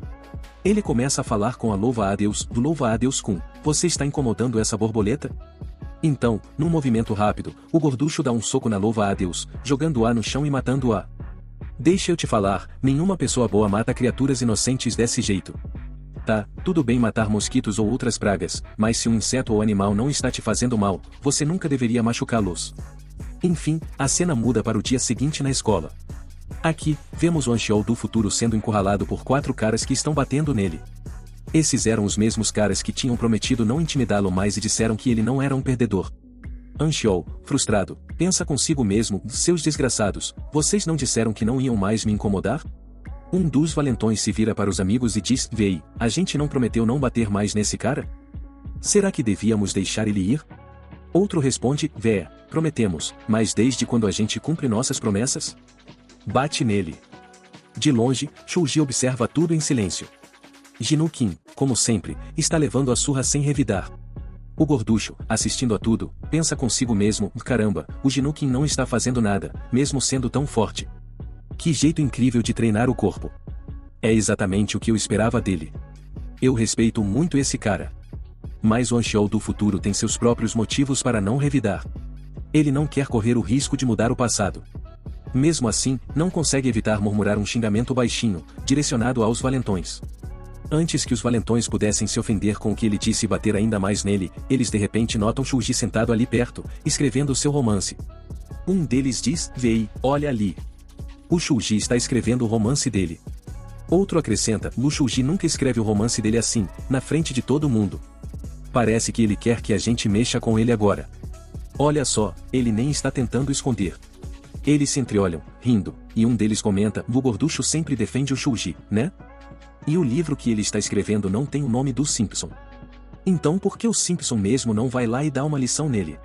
Speaker 1: Ele começa a falar com a louva-a-Deus, do louva-a-Deus Kun, você está incomodando essa borboleta? Então, num movimento rápido, o gorducho dá um soco na louva-a-Deus, jogando-a no chão e matando-a. Deixa eu te falar, nenhuma pessoa boa mata criaturas inocentes desse jeito. Tá, tudo bem matar mosquitos ou outras pragas, mas se um inseto ou animal não está te fazendo mal, você nunca deveria machucá-los. Enfim, a cena muda para o dia seguinte na escola. Aqui, vemos o Anxiol do futuro sendo encurralado por 4 caras que estão batendo nele. Esses eram os mesmos caras que tinham prometido não intimidá-lo mais e disseram que ele não era um perdedor. Anxiol, frustrado, pensa consigo mesmo, seus desgraçados, vocês não disseram que não iam mais me incomodar? Um dos valentões se vira para os amigos e diz, a gente não prometeu não bater mais nesse cara? Será que devíamos deixar ele ir? Outro responde, prometemos, mas desde quando a gente cumpre nossas promessas? Bate nele. De longe, Shuji observa tudo em silêncio. Jinukin, como sempre, está levando a surra sem revidar. O gorducho, assistindo a tudo, pensa consigo mesmo, caramba, o Jinukin não está fazendo nada, mesmo sendo tão forte. Que jeito incrível de treinar o corpo. É exatamente o que eu esperava dele. Eu respeito muito esse cara. Mas o Anxiol do futuro tem seus próprios motivos para não revidar. Ele não quer correr o risco de mudar o passado. Mesmo assim, não consegue evitar murmurar um xingamento baixinho, direcionado aos valentões. Antes que os valentões pudessem se ofender com o que ele disse e bater ainda mais nele, eles de repente notam Shuji sentado ali perto, escrevendo seu romance. Um deles diz, olha ali. O Shuji está escrevendo o romance dele. Outro acrescenta, o Shuji nunca escreve o romance dele assim, na frente de todo mundo. Parece que ele quer que a gente mexa com ele agora. Olha só, ele nem está tentando esconder. Eles se entreolham, rindo, e um deles comenta, o gorducho sempre defende o Shuji, né? E o livro que ele está escrevendo não tem o nome do Simpson. Então por que o Simpson mesmo não vai lá e dá uma lição nele?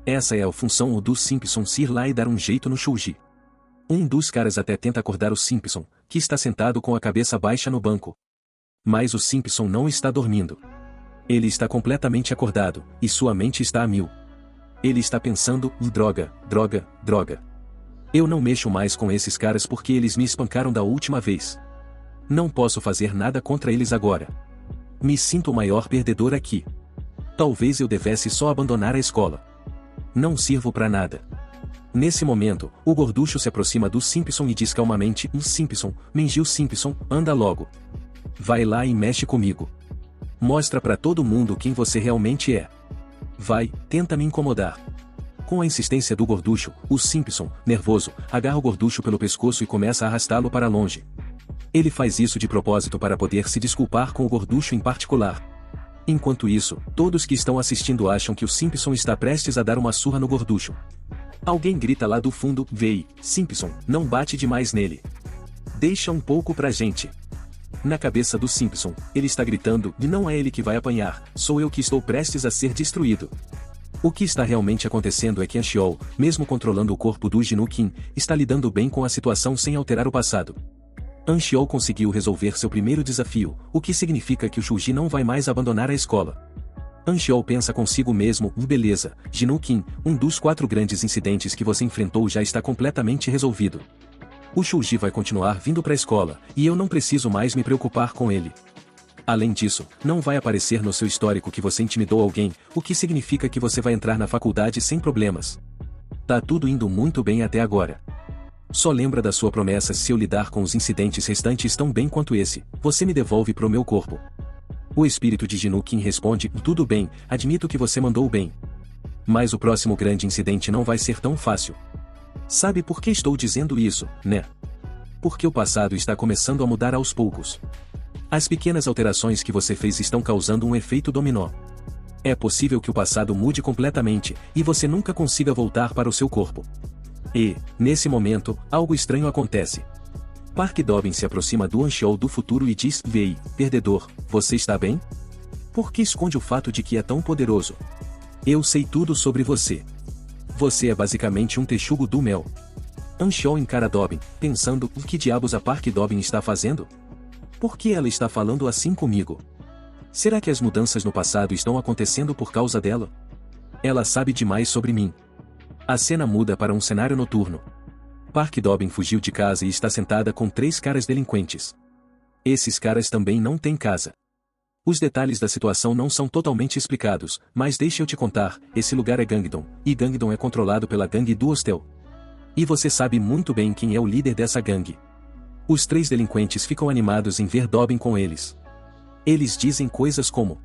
Speaker 1: Essa é a função do Simpson se ir lá e dar um jeito no Shuji. Um dos caras até tenta acordar o Simpson, que está sentado com a cabeça baixa no banco. Mas o Simpson não está dormindo. Ele está completamente acordado, e sua mente está a mil. Ele está pensando, droga. Eu não mexo mais com esses caras porque eles me espancaram da última vez. Não posso fazer nada contra eles agora. Me sinto o maior perdedor aqui. Talvez eu devesse só abandonar a escola. Não sirvo pra nada. Nesse momento, o gorducho se aproxima do Simpson e diz calmamente, Simpson, Mengiu Simpson, anda logo. Vai lá e mexe comigo. Mostra pra todo mundo quem você realmente é. Vai, tenta me incomodar. Com a insistência do gorducho, o Simpson, nervoso, agarra o gorducho pelo pescoço e começa a arrastá-lo para longe. Ele faz isso de propósito para poder se desculpar com o gorducho em particular. Enquanto isso, todos que estão assistindo acham que o Simpson está prestes a dar uma surra no gorducho. Alguém grita lá do fundo, Simpson, não bate demais nele. Deixa um pouco pra gente. Na cabeça do Simpson, ele está gritando, e não é ele que vai apanhar, sou eu que estou prestes a ser destruído. O que está realmente acontecendo é que Anxiol, mesmo controlando o corpo do Jinukin, está lidando bem com a situação sem alterar o passado. Anxiol conseguiu resolver seu primeiro desafio, o que significa que o Shuji não vai mais abandonar a escola. Anxiol pensa consigo mesmo, beleza, Jinukin, um dos 4 grandes incidentes que você enfrentou já está completamente resolvido. O Shuji vai continuar vindo para a escola, e eu não preciso mais me preocupar com ele. Além disso, não vai aparecer no seu histórico que você intimidou alguém, o que significa que você vai entrar na faculdade sem problemas. Tá tudo indo muito bem até agora. Só lembra da sua promessa: se eu lidar com os incidentes restantes tão bem quanto esse, você me devolve pro meu corpo. O espírito de Jinukin responde, tudo bem, admito que você mandou bem. Mas o próximo grande incidente não vai ser tão fácil. Sabe por que estou dizendo isso, né? Porque o passado está começando a mudar aos poucos. As pequenas alterações que você fez estão causando um efeito dominó. É possível que o passado mude completamente, e você nunca consiga voltar para o seu corpo. E, nesse momento, algo estranho acontece. Park Dobbin se aproxima do Anshou do futuro e diz: Vei, perdedor, você está bem? Por que esconde o fato de que é tão poderoso? Eu sei tudo sobre você. Você é basicamente um texugo do mel. Anshou encara Dobbin, pensando: o que diabos a Park Dobbin está fazendo? Por que ela está falando assim comigo? Será que as mudanças no passado estão acontecendo por causa dela? Ela sabe demais sobre mim. A cena muda para um cenário noturno. Park Dobbin fugiu de casa e está sentada com 3 caras delinquentes. Esses caras também não têm casa. Os detalhes da situação não são totalmente explicados, mas deixa eu te contar, esse lugar é Gangdon, e Gangdon é controlado pela gangue do Hostel. E você sabe muito bem quem é o líder dessa gangue. Os 3 delinquentes ficam animados em ver Dobbin com eles. Eles dizem coisas como: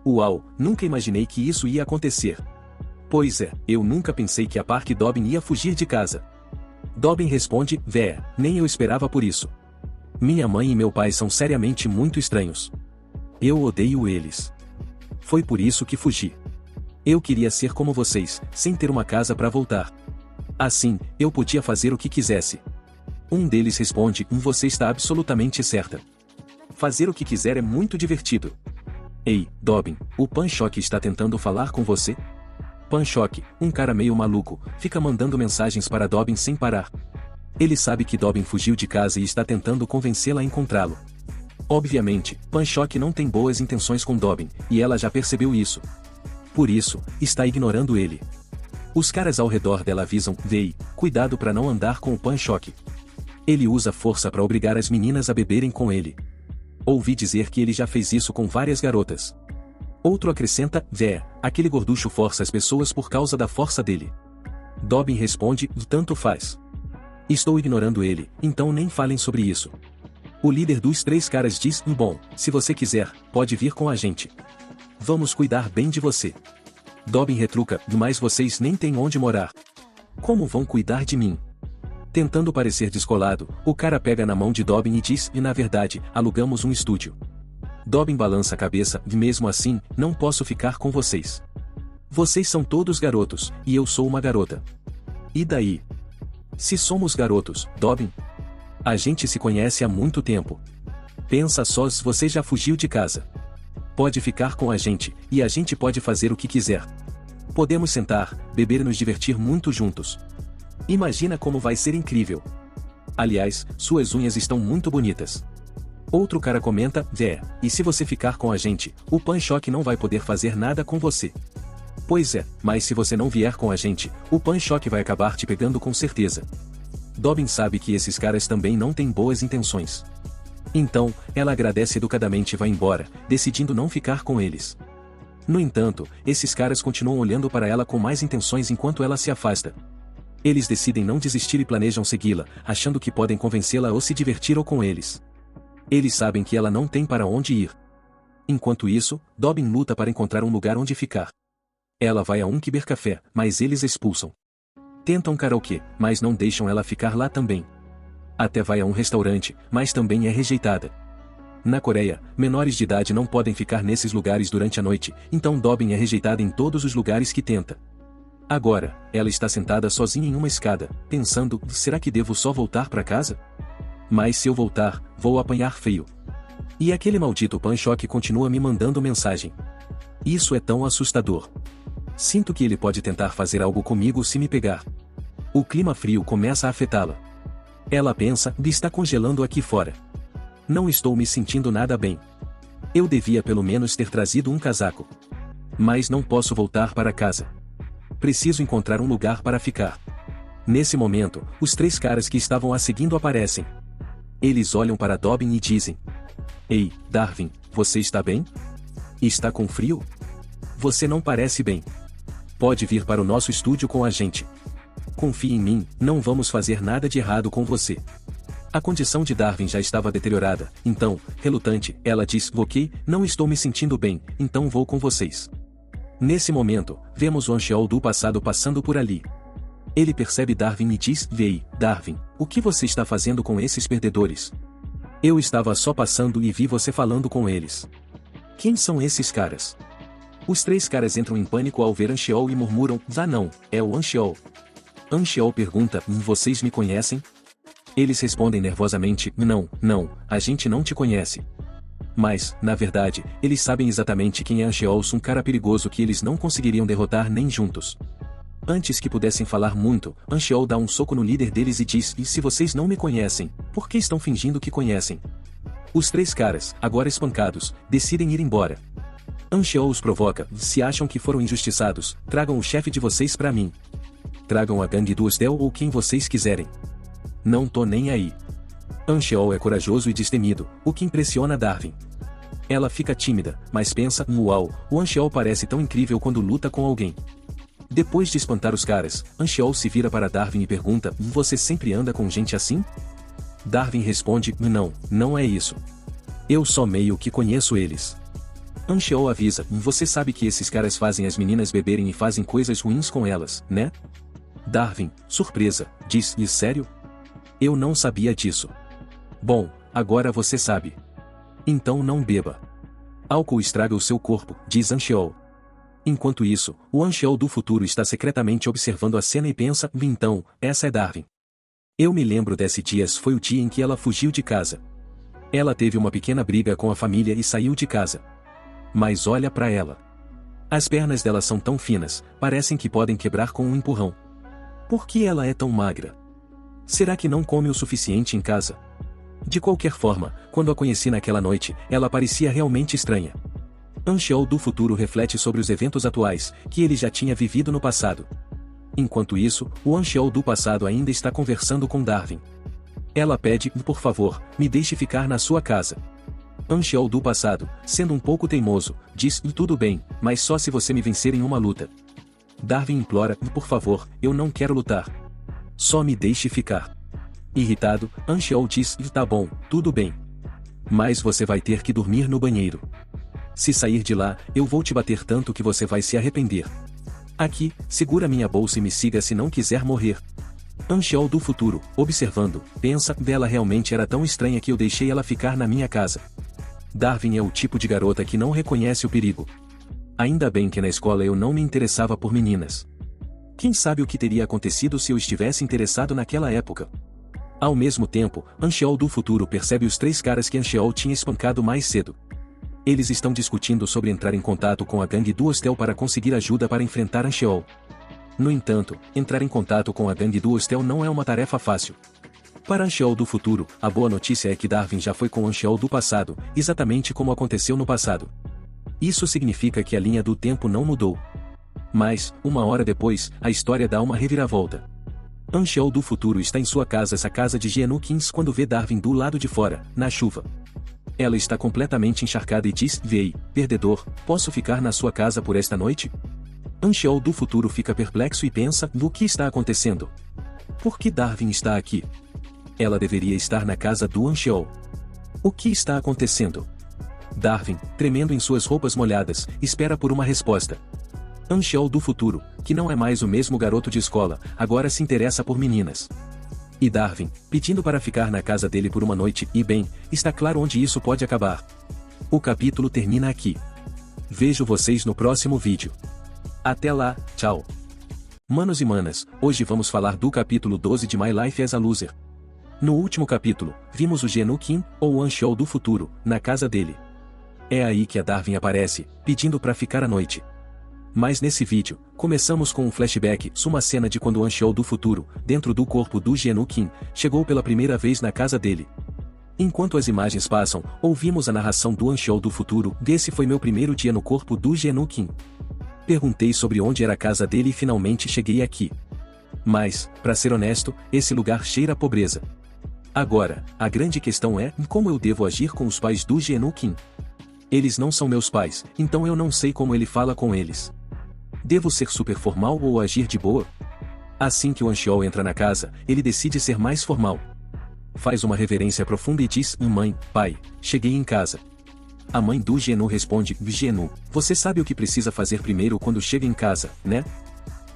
Speaker 1: Uau, nunca imaginei que isso ia acontecer. Pois é, eu nunca pensei que a Park Dobbin ia fugir de casa. Dobbin responde: Vé, nem eu esperava por isso. Minha mãe e meu pai são seriamente muito estranhos. Eu odeio eles. Foi por isso que fugi. Eu queria ser como vocês, sem ter uma casa para voltar. Assim, eu podia fazer o que quisesse. Um deles responde: Você está absolutamente certa. Fazer o que quiser é muito divertido. Ei, Dobbin, o Pan-Shock está tentando falar com você? Pan-Shock, um cara meio maluco, fica mandando mensagens para Dobbin sem parar. Ele sabe que Dobbin fugiu de casa e está tentando convencê-la a encontrá-lo. Obviamente, Pan-Shock não tem boas intenções com Dobbin, e ela já percebeu isso. Por isso, está ignorando ele. Os caras ao redor dela avisam: Vei, cuidado para não andar com o Pan-Shock. Ele usa força para obrigar as meninas a beberem com ele. Ouvi dizer que ele já fez isso com várias garotas. Outro acrescenta: Vé, aquele gorducho força as pessoas por causa da força dele. Dobbin responde: Tanto faz. Estou ignorando ele, então nem falem sobre isso. O líder dos 3 caras diz: Bom, se você quiser, pode vir com a gente. Vamos cuidar bem de você. Dobbin retruca: Mas vocês nem têm onde morar. Como vão cuidar de mim? Tentando parecer descolado, o cara pega na mão de Dobbin e diz: E na verdade, alugamos um estúdio. Dobbin balança a cabeça: Mesmo assim, não posso ficar com vocês. Vocês são todos garotos, e eu sou uma garota. E daí? Se somos garotos, Dobbin? A gente se conhece há muito tempo. Pensa só, se você já fugiu de casa. Pode ficar com a gente, e a gente pode fazer o que quiser. Podemos sentar, beber e nos divertir muito juntos. Imagina como vai ser incrível. Aliás, suas unhas estão muito bonitas. Outro cara comenta: Vé, e se você ficar com a gente, o Pan-Shock não vai poder fazer nada com você. Pois é, mas se você não vier com a gente, o Pan-Shock vai acabar te pegando com certeza. Dobbin sabe que esses caras também não têm boas intenções. Então, ela agradece educadamente e vai embora, decidindo não ficar com eles. No entanto, esses caras continuam olhando para ela com mais intenções enquanto ela se afasta. Eles decidem não desistir e planejam segui-la, achando que podem convencê-la ou se divertir ou com eles. Eles sabem que ela não tem para onde ir. Enquanto isso, Dobbin luta para encontrar um lugar onde ficar. Ela vai a um cybercafé, mas eles a expulsam. Tentam karaokê, mas não deixam ela ficar lá também. Até vai a um restaurante, mas também é rejeitada. Na Coreia, menores de idade não podem ficar nesses lugares durante a noite, então Dobbin é rejeitada em todos os lugares que tenta. Agora, ela está sentada sozinha em uma escada, pensando: será que devo só voltar para casa? Mas se eu voltar, vou apanhar feio. E aquele maldito Pan-Shock continua me mandando mensagem. Isso é tão assustador. Sinto que ele pode tentar fazer algo comigo se me pegar. O clima frio começa a afetá-la. Ela pensa: está congelando aqui fora. Não estou me sentindo nada bem. Eu devia pelo menos ter trazido um casaco. Mas não posso voltar para casa. Preciso encontrar um lugar para ficar. Nesse momento, os 3 caras que estavam a seguindo aparecem. Eles olham para Dobbin e dizem: Ei, Darwin, você está bem? Está com frio? Você não parece bem. Pode vir para o nosso estúdio com a gente. Confie em mim, não vamos fazer nada de errado com você. A condição de Darwin já estava deteriorada, então, relutante, ela diz: Ok, não estou me sentindo bem, então vou com vocês. Nesse momento, vemos o Anshou do passado passando por ali. Ele percebe Darwin e diz: Vei, Darwin, o que você está fazendo com esses perdedores? Eu estava só passando e vi você falando com eles. Quem são esses caras? Os três caras entram em pânico ao ver Ancheol e murmuram, ah não, é o Ancheol. Ancheol pergunta, vocês me conhecem? Eles respondem nervosamente, não, a gente não te conhece. Mas, na verdade, eles sabem exatamente quem é Ancheol, um cara perigoso que eles não conseguiriam derrotar nem juntos. Antes que pudessem falar muito, Ancheol dá um soco no líder deles e diz, e se vocês não me conhecem, por que estão fingindo que conhecem? Os três caras, agora espancados, decidem ir embora. Ancheol os provoca, se acham que foram injustiçados, tragam o chefe de vocês pra mim. Tragam a gangue do Ostel ou quem vocês quiserem. Não tô nem aí. Ancheol é corajoso e destemido, o que impressiona Darwin. Ela fica tímida, mas pensa, uau, o Ancheol parece tão incrível quando luta com alguém. Depois de espantar os caras, Ancheol se vira para Darwin e pergunta, você sempre anda com gente assim? Darwin responde, não é isso. Eu só meio que conheço eles. Ancheol avisa, você sabe que esses caras fazem as meninas beberem e fazem coisas ruins com elas, né? Darwin, surpresa, diz, e sério? Eu não sabia disso. Bom, agora você sabe. Então não beba. Álcool estraga o seu corpo, diz Ancheol. Enquanto isso, o Ancheol do futuro está secretamente observando a cena e pensa, então, essa é Darwin. Eu me lembro desse dia, foi o dia em que ela fugiu de casa. Ela teve uma pequena briga com a família e saiu de casa. Mas olha pra ela. As pernas dela são tão finas, parecem que podem quebrar com um empurrão. Por que ela é tão magra? Será que não come o suficiente em casa? De qualquer forma, quando a conheci naquela noite, ela parecia realmente estranha. Ancheol do futuro reflete sobre os eventos atuais, que ele já tinha vivido no passado. Enquanto isso, o Ancheol do passado ainda está conversando com Darwin. Ela pede, por favor, me deixe ficar na sua casa. Ancheol do passado, sendo um pouco teimoso, diz, tudo bem, mas só se você me vencer em uma luta. Darwin implora, por favor, eu não quero lutar. Só me deixe ficar. Irritado, Ancheol diz, tá bom, tudo bem. Mas você vai ter que dormir no banheiro. Se sair de lá, eu vou te bater tanto que você vai se arrepender. Aqui, segura minha bolsa e me siga se não quiser morrer. Ancheol do futuro, observando, pensa, ela realmente era tão estranha que eu deixei ela ficar na minha casa. Darwin é o tipo de garota que não reconhece o perigo. Ainda bem que na escola eu não me interessava por meninas. Quem sabe o que teria acontecido se eu estivesse interessado naquela época? Ao mesmo tempo, Ancheol do futuro percebe os três caras que Ancheol tinha espancado mais cedo. Eles estão discutindo sobre entrar em contato com a gangue do Hostel para conseguir ajuda para enfrentar Ancheol. No entanto, entrar em contato com a gangue do Hostel não é uma tarefa fácil. Para Ancheol do futuro, a boa notícia é que Darwin já foi com Ancheol do passado, exatamente como aconteceu no passado. Isso significa que a linha do tempo não mudou. Mas, uma hora depois, a história dá uma reviravolta. Ancheol do futuro está em sua casa, essa casa de Geonukins, quando vê Darwin do lado de fora, na chuva. Ela está completamente encharcada e diz, Vei, perdedor, posso ficar na sua casa por esta noite? Ancheol do futuro fica perplexo e pensa, no que está acontecendo? Por que Darwin está aqui? Ela deveria estar na casa do Ancheol. O que está acontecendo? Darwin, tremendo em suas roupas molhadas, espera por uma resposta. Ancheol do futuro, que não é mais o mesmo garoto de escola, agora se interessa por meninas. E Darwin, pedindo para ficar na casa dele por uma noite, e bem, está claro onde isso pode acabar. O capítulo termina aqui. Vejo vocês no próximo vídeo. Até lá, tchau. Manos e manas, hoje vamos falar do capítulo 12 de My Life as a Loser. No último capítulo, vimos o Geonukin, ou o Ancheol do futuro, na casa dele. É aí que a Darwin aparece, pedindo para ficar à noite. Mas nesse vídeo, começamos com um flashback, uma cena de quando o Ancheol do futuro, dentro do corpo do Geonukin, chegou pela primeira vez na casa dele. Enquanto as imagens passam, ouvimos a narração do Ancheol do futuro, esse foi meu primeiro dia no corpo do Geonukin. Perguntei sobre onde era a casa dele e finalmente cheguei aqui. Mas, para ser honesto, esse lugar cheira a pobreza. Agora, a grande questão é, como eu devo agir com os pais do Geonukin? Eles não são meus pais, então eu não sei como ele fala com eles. Devo ser super formal ou agir de boa? Assim que o Ancheol entra na casa, ele decide ser mais formal. Faz uma reverência profunda e diz, mãe, pai, cheguei em casa. A mãe do Genu responde, Genu, você sabe o que precisa fazer primeiro quando chega em casa, né?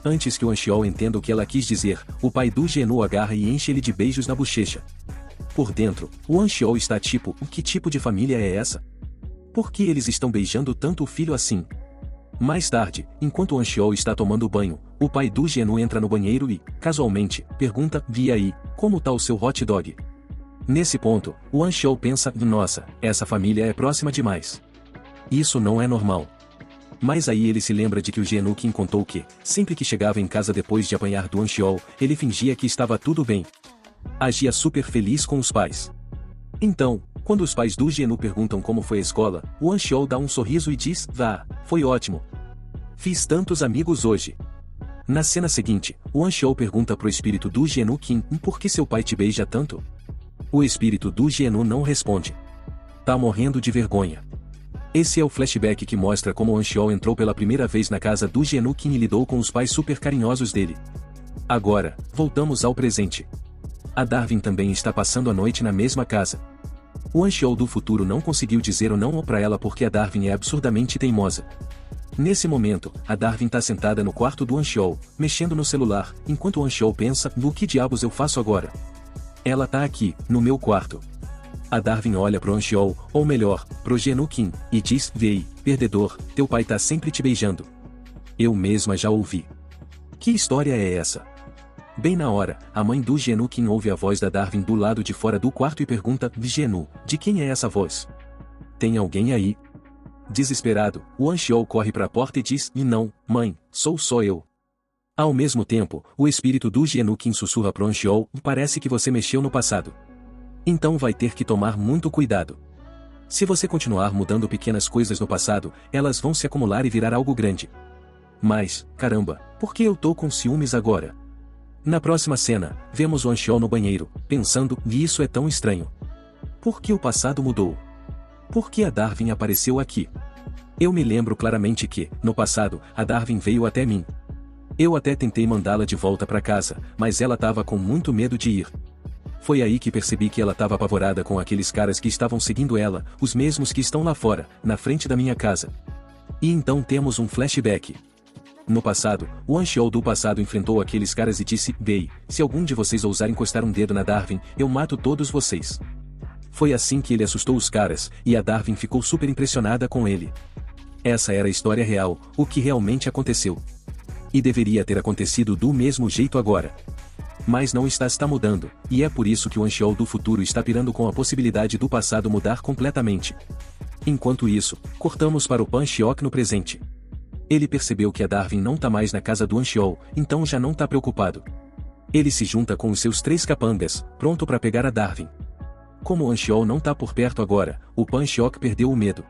Speaker 1: Antes que o Ancheol entenda o que ela quis dizer, o pai do Genu agarra e enche ele de beijos na bochecha. Por dentro, o Anxiol está tipo, que tipo de família é essa? Por que eles estão beijando tanto o filho assim? Mais tarde, enquanto o Anxiol está tomando banho, o pai do Genu entra no banheiro e, casualmente, pergunta, e aí, como tá o seu hot dog? Nesse ponto, o Anxiol pensa, nossa, essa família é próxima demais. Isso não é normal. Mas aí ele se lembra de que o Genukin contou que, sempre que chegava em casa depois de apanhar do Anxiol, ele fingia que estava tudo bem. Agia super feliz com os pais. Então, quando os pais do Genu perguntam como foi a escola, o Anxiol dá um sorriso e diz, foi ótimo. Fiz tantos amigos hoje. Na cena seguinte, o Anxiol pergunta pro espírito do Genukin por que seu pai te beija tanto? O espírito do Genu não responde. Tá morrendo de vergonha. Esse é o flashback que mostra como o Anxiol entrou pela primeira vez na casa do Genukin e lidou com os pais super carinhosos dele. Agora, voltamos ao presente. A Darwin também está passando a noite na mesma casa. O Anxiol do futuro não conseguiu dizer o não pra ela porque a Darwin é absurdamente teimosa. Nesse momento, a Darwin tá sentada no quarto do Anxiol, mexendo no celular, enquanto o Anxiol pensa, no que diabos eu faço agora? Ela tá aqui, no meu quarto. A Darwin olha pro Anxiol, ou melhor, pro Genukin, e diz, vei, perdedor, teu pai tá sempre te beijando. Eu mesma já ouvi. Que história é essa? Bem na hora, a mãe do Genukin ouve a voz da Darwin do lado de fora do quarto e pergunta, Genu, de quem é essa voz? Tem alguém aí? Desesperado, o Anxiol corre para a porta e diz, e não, mãe, sou só eu. Ao mesmo tempo, o espírito do Genukin sussurra pro Anxiol, parece que você mexeu no passado. Então vai ter que tomar muito cuidado. Se você continuar mudando pequenas coisas no passado, elas vão se acumular e virar algo grande. Mas, caramba, por que eu tô com ciúmes agora? Na próxima cena, vemos o Anxiol no banheiro, pensando, e isso é tão estranho. Por que o passado mudou? Por que a Darwin apareceu aqui? Eu me lembro claramente que, no passado, a Darwin veio até mim. Eu até tentei mandá-la de volta para casa, mas ela estava com muito medo de ir. Foi aí que percebi que ela estava apavorada com aqueles caras que estavam seguindo ela, os mesmos que estão lá fora, na frente da minha casa. E então temos um flashback. No passado, o Anxiol do passado enfrentou aqueles caras e disse, bem, se algum de vocês ousar encostar um dedo na Darwin, eu mato todos vocês. Foi assim que ele assustou os caras, e a Darwin ficou super impressionada com ele. Essa era a história real, o que realmente aconteceu. E deveria ter acontecido do mesmo jeito agora. Mas não está mudando, e é por isso que o Anxiol do futuro está pirando com a possibilidade do passado mudar completamente. Enquanto isso, cortamos para o Panxiok no presente. Ele percebeu que a Darwin não tá mais na casa do Anxiol, então já não tá preocupado. Ele se junta com os seus 3 capangas, pronto para pegar a Darwin. Como o Anxiol não tá por perto agora, o Panxiok perdeu o medo.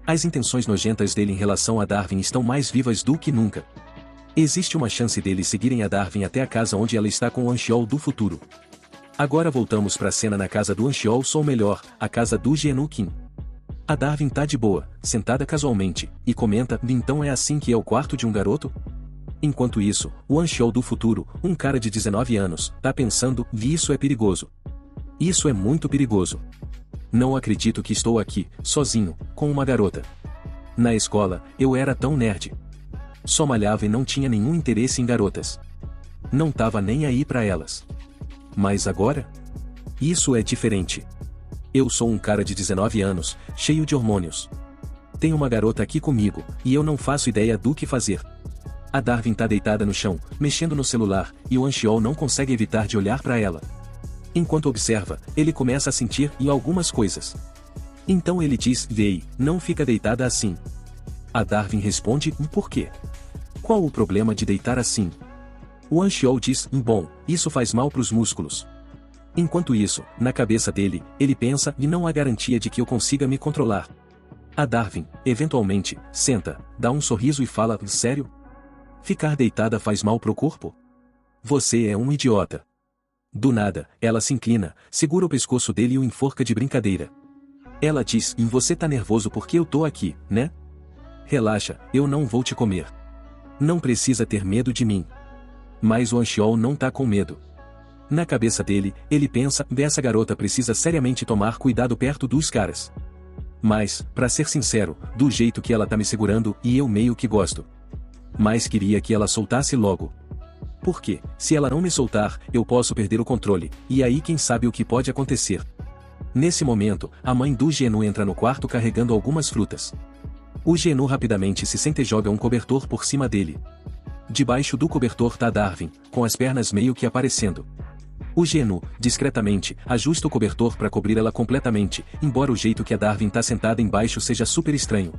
Speaker 1: As intenções nojentas dele em relação a Darwin estão mais vivas do que nunca. Existe uma chance deles seguirem a Darwin até a casa onde ela está com o Anxiol do futuro. Agora voltamos para a cena na casa do Anxiol, ou melhor, a casa do Genukin. A Darwin tá de boa, sentada casualmente, e comenta, então é assim que é o quarto de um garoto? Enquanto isso, o Anxiol do futuro, um cara de 19 anos, tá pensando, isso é perigoso. Isso é muito perigoso. Não acredito que estou aqui, sozinho, com uma garota. Na escola, eu era tão nerd. Só malhava e não tinha nenhum interesse em garotas. Não tava nem aí pra elas. Mas agora? Isso é diferente. Eu sou um cara de 19 anos, cheio de hormônios. Tem uma garota aqui comigo, e eu não faço ideia do que fazer. A Darwin tá deitada no chão, mexendo no celular, e o Anxiol não consegue evitar de olhar pra ela. Enquanto observa, ele começa a sentir algumas coisas. Então ele diz, vei, não fica deitada assim. A Darwin responde, por quê? Qual o problema de deitar assim? O Anxiol diz, bom, isso faz mal pros músculos. Enquanto isso, na cabeça dele, ele pensa, e não há garantia de que eu consiga me controlar. A Darwin, eventualmente, senta, dá um sorriso e fala, sério? Ficar deitada faz mal pro corpo? Você é um idiota. Do nada, ela se inclina, segura o pescoço dele e o enforca de brincadeira. Ela diz, você tá nervoso porque eu tô aqui, né? Relaxa, eu não vou te comer. Não precisa ter medo de mim. Mas o Anxiol não tá com medo. Na cabeça dele, ele pensa, essa garota precisa seriamente tomar cuidado perto dos caras. Mas, pra ser sincero, do jeito que ela tá me segurando, e eu meio que gosto. Mas queria que ela soltasse logo. Porque, se ela não me soltar, eu posso perder o controle, e aí quem sabe o que pode acontecer. Nesse momento, a mãe do Genu entra no quarto carregando algumas frutas. O Genu rapidamente se senta e joga um cobertor por cima dele. Debaixo do cobertor tá Darwin, com as pernas meio que aparecendo. O Genu, discretamente, ajusta o cobertor para cobrir ela completamente, embora o jeito que a Darwin tá sentada embaixo seja super estranho.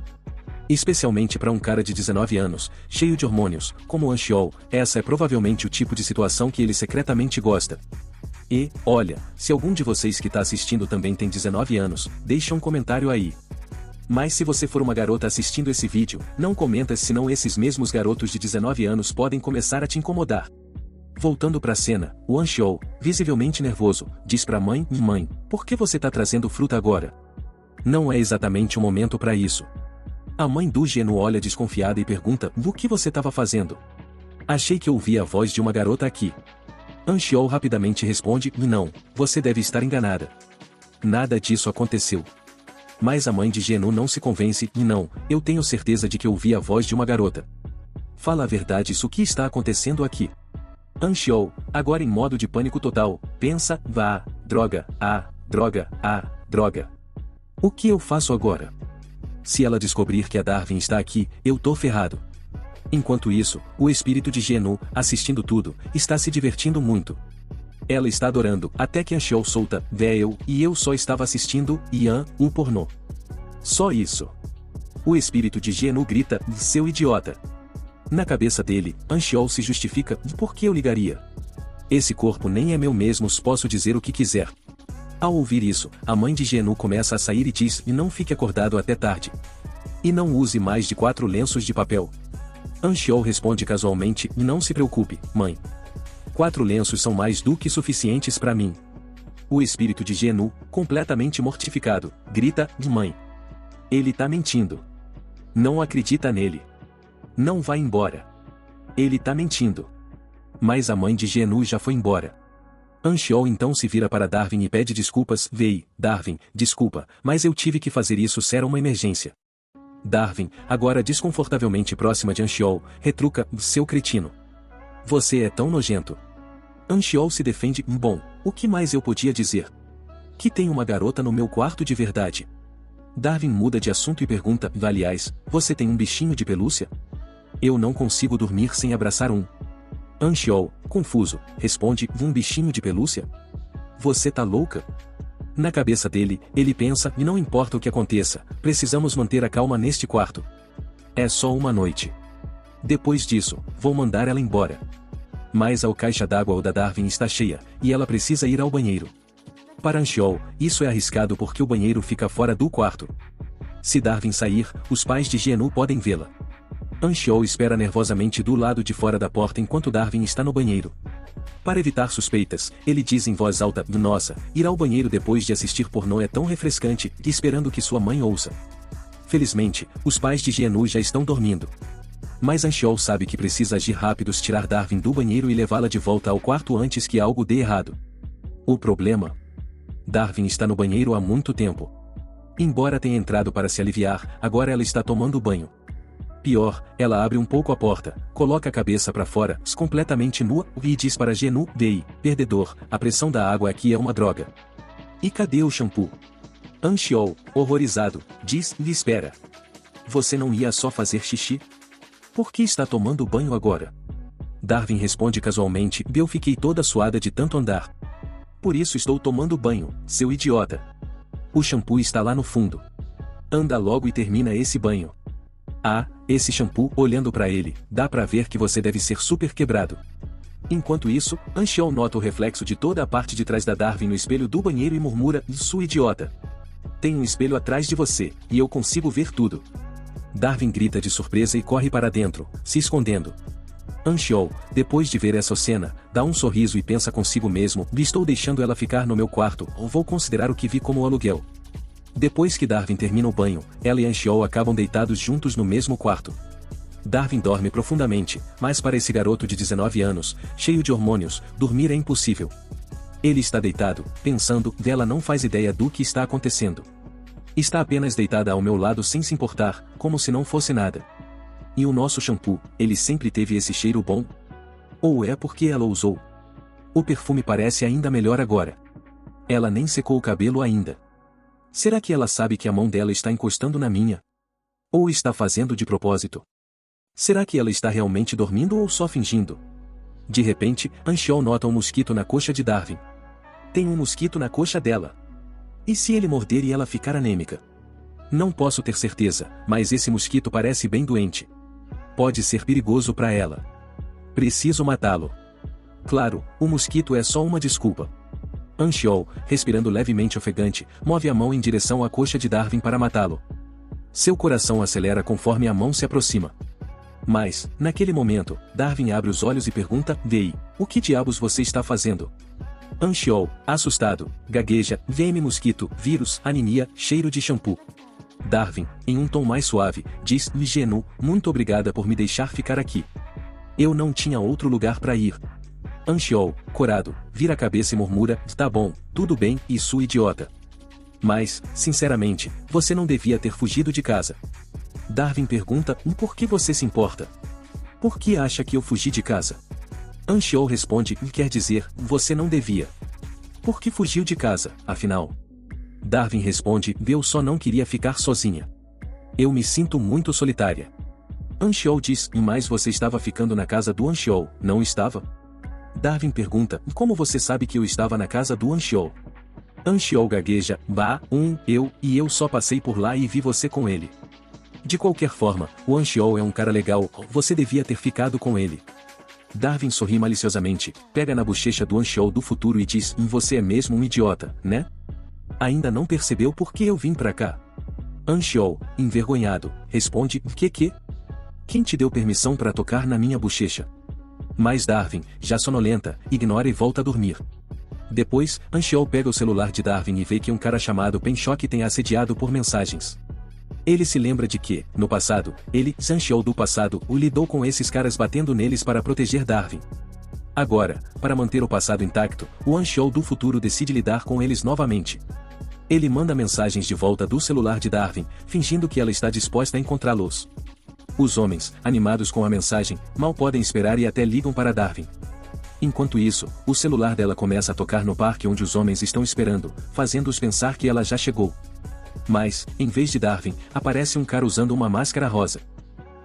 Speaker 1: Especialmente para um cara de 19 anos, cheio de hormônios, como o Anchiol, essa é provavelmente o tipo de situação que ele secretamente gosta. E, olha, se algum de vocês que tá assistindo também tem 19 anos, deixa um comentário aí. Mas se você for uma garota assistindo esse vídeo, não comenta, senão esses mesmos garotos de 19 anos podem começar a te incomodar. Voltando pra cena, o Anchiol, visivelmente nervoso, diz pra mãe: Mãe, por que você tá trazendo fruta agora? Não é exatamente o momento pra isso. A mãe do Genu olha desconfiada e pergunta: O que você tava fazendo? Achei que ouvi a voz de uma garota aqui. Anchiol rapidamente responde: Não, você deve estar enganada. Nada disso aconteceu. Mas a mãe de Genu não se convence: Não, eu tenho certeza de que ouvi a voz de uma garota. Fala a verdade, isso que está acontecendo aqui. Anchiol, agora em modo de pânico total, pensa: Vá, droga, droga, droga. O que eu faço agora? Se ela descobrir que a Darwin está aqui, eu tô ferrado. Enquanto isso, o espírito de Genu, assistindo tudo, está se divertindo muito. Ela está adorando, até que Anchiol solta: Véu, e eu só estava assistindo, o pornô. Só isso. O espírito de Genu grita: Seu idiota. Na cabeça dele, Anchiol se justifica: Por que eu ligaria? Esse corpo nem é meu mesmo, posso dizer o que quiser. Ao ouvir isso, a mãe de Genu começa a sair e diz: Não fique acordado até tarde. E não use mais de 4 lenços de papel. Anchiol responde casualmente: Não se preocupe, mãe. 4 lenços são mais do que suficientes para mim. O espírito de Genu, completamente mortificado, grita: Mãe. Ele tá mentindo. Não acredita nele. Não vai embora. Ele tá mentindo. Mas a mãe de Genu já foi embora. Anchiol então se vira para Darwin e pede desculpas: Vei, Darwin, desculpa, mas eu tive que fazer isso, era uma emergência. Darwin, agora desconfortavelmente próxima de Anchiol, retruca: Seu cretino. Você é tão nojento. Anchiol se defende: Bom, o que mais eu podia dizer? Que tem uma garota no meu quarto de verdade. Darwin muda de assunto e pergunta: Aliás, você tem um bichinho de pelúcia? Eu não consigo dormir sem abraçar um. Anchiol, confuso, responde: Um bichinho de pelúcia? Você tá louca? Na cabeça dele, ele pensa: E não importa o que aconteça, precisamos manter a calma neste quarto. É só uma noite. Depois disso, vou mandar ela embora. Mas a caixa d'água da Darwin está cheia, e ela precisa ir ao banheiro. Para Anchiol, isso é arriscado porque o banheiro fica fora do quarto. Se Darwin sair, os pais de Genu podem vê-la. Anchiol espera nervosamente do lado de fora da porta enquanto Darwin está no banheiro. Para evitar suspeitas, ele diz em voz alta: Nossa, ir ao banheiro depois de assistir pornô é tão refrescante, esperando que sua mãe ouça. Felizmente, os pais de Genu já estão dormindo. Mas Anchiol sabe que precisa agir rápido, tirar Darwin do banheiro e levá-la de volta ao quarto antes que algo dê errado. O problema? Darwin está no banheiro há muito tempo. Embora tenha entrado para se aliviar, agora ela está tomando banho. Pior, ela abre um pouco a porta, coloca a cabeça para fora, completamente nua, e diz para Genu: Vei, perdedor, a pressão da água aqui é uma droga. E cadê o shampoo? Anchiol, horrorizado, diz: Espera. Você não ia só fazer xixi? Por que está tomando banho agora? Darwin responde casualmente: Eu fiquei toda suada de tanto andar. Por isso estou tomando banho, seu idiota. O shampoo está lá no fundo. Anda logo e termina esse banho. Esse shampoo, olhando para ele, dá para ver que você deve ser super quebrado. Enquanto isso, Anchiol nota o reflexo de toda a parte de trás da Darwin no espelho do banheiro e murmura: Sua idiota. Tem um espelho atrás de você, e eu consigo ver tudo. Darwin grita de surpresa e corre para dentro, se escondendo. Anchiol, depois de ver essa cena, dá um sorriso e pensa consigo mesmo: Estou deixando ela ficar no meu quarto, ou vou considerar o que vi como aluguel. Depois que Darwin termina o banho, ela e Anchiol acabam deitados juntos no mesmo quarto. Darwin dorme profundamente, mas para esse garoto de 19 anos, cheio de hormônios, dormir é impossível. Ele está deitado, pensando: Ela não faz ideia do que está acontecendo. Está apenas deitada ao meu lado sem se importar, como se não fosse nada. E o nosso shampoo, ele sempre teve esse cheiro bom? Ou é porque ela usou? O perfume parece ainda melhor agora. Ela nem secou o cabelo ainda. Será que ela sabe que a mão dela está encostando na minha? Ou está fazendo de propósito? Será que ela está realmente dormindo ou só fingindo? De repente, Anxiol nota um mosquito na coxa de Darwin. Tem um mosquito na coxa dela. E se ele morder e ela ficar anêmica? Não posso ter certeza, mas esse mosquito parece bem doente. Pode ser perigoso para ela. Preciso matá-lo. Claro, o mosquito é só uma desculpa. Anxiol, respirando levemente ofegante, move a mão em direção à coxa de Darwin para matá-lo. Seu coração acelera conforme a mão se aproxima. Mas, naquele momento, Darwin abre os olhos e pergunta: Vei, o que diabos você está fazendo? Anxiol, assustado, gagueja: VM mosquito, vírus, anemia, cheiro de shampoo. Darwin, em um tom mais suave, diz: Genu, muito obrigada por me deixar ficar aqui. Eu não tinha outro lugar para ir. Anxiol, corado, vira a cabeça e murmura: Tá bom, tudo bem, isso idiota. Mas, sinceramente, você não devia ter fugido de casa. Darwin pergunta: Por que você se importa? Por que acha que eu fugi de casa? Anxiol responde: Quer dizer, você não devia. Por que fugiu de casa, afinal? Darwin responde: Eu só não queria ficar sozinha. Eu me sinto muito solitária. Anxiol diz: Mas você estava ficando na casa do Anxiol, não estava? Darwin pergunta: Como você sabe que eu estava na casa do Anxiol? Anxiol gagueja: eu só passei por lá e vi você com ele. De qualquer forma, o Anxiol é um cara legal, você devia ter ficado com ele. Darwin sorri maliciosamente, pega na bochecha do Anxiol do futuro e diz: Você é mesmo um idiota, né? Ainda não percebeu por que eu vim pra cá? Anxiol, envergonhado, responde: Que? Quem te deu permissão para tocar na minha bochecha? Mas Darwin, já sonolenta, ignora e volta a dormir. Depois, Anxiol pega o celular de Darwin e vê que um cara chamado Penchock tem assediado por mensagens. Ele se lembra de que, no passado, ele, Anxiol do passado, o lidou com esses caras batendo neles para proteger Darwin. Agora, para manter o passado intacto, o Anxiol do futuro decide lidar com eles novamente. Ele manda mensagens de volta do celular de Darwin, fingindo que ela está disposta a encontrá-los. Os homens, animados com a mensagem, mal podem esperar e até ligam para Darwin. Enquanto isso, o celular dela começa a tocar no parque onde os homens estão esperando, fazendo-os pensar que ela já chegou. Mas, em vez de Darwin, aparece um cara usando uma máscara rosa.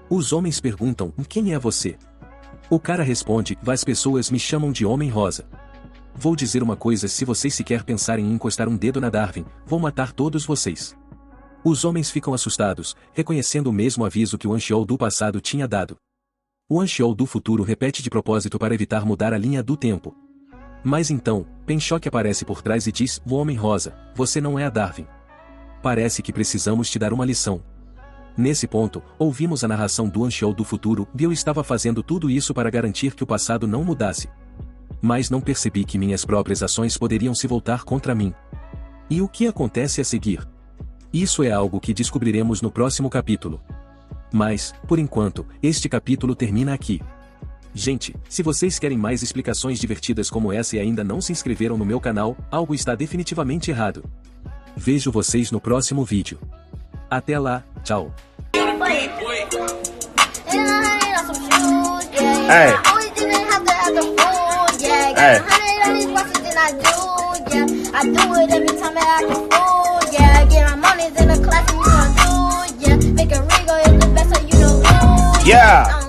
Speaker 1: Os homens perguntam: Quem é você? O cara responde: As pessoas me chamam de Homem Rosa. Vou dizer uma coisa: se vocês sequer pensarem em encostar um dedo na Darwin, vou matar todos vocês. Os homens ficam assustados, reconhecendo o mesmo aviso que o Anxiol do passado tinha dado. O Anxiol do futuro repete de propósito para evitar mudar a linha do tempo. Mas então, Penchock aparece por trás e diz: O Homem Rosa, você não é a Darwin. Parece que precisamos te dar uma lição. Nesse ponto, ouvimos a narração do Anxiol do futuro: Eu estava fazendo tudo isso para garantir que o passado não mudasse. Mas não percebi que minhas próprias ações poderiam se voltar contra mim. E o que acontece a seguir? Isso é algo que descobriremos no próximo capítulo. Mas, por enquanto, este capítulo termina aqui. Gente, se vocês querem mais explicações divertidas como essa e ainda não se inscreveram no meu canal, algo está definitivamente errado. Vejo vocês no próximo vídeo. Até lá, tchau.
Speaker 2: Yeah.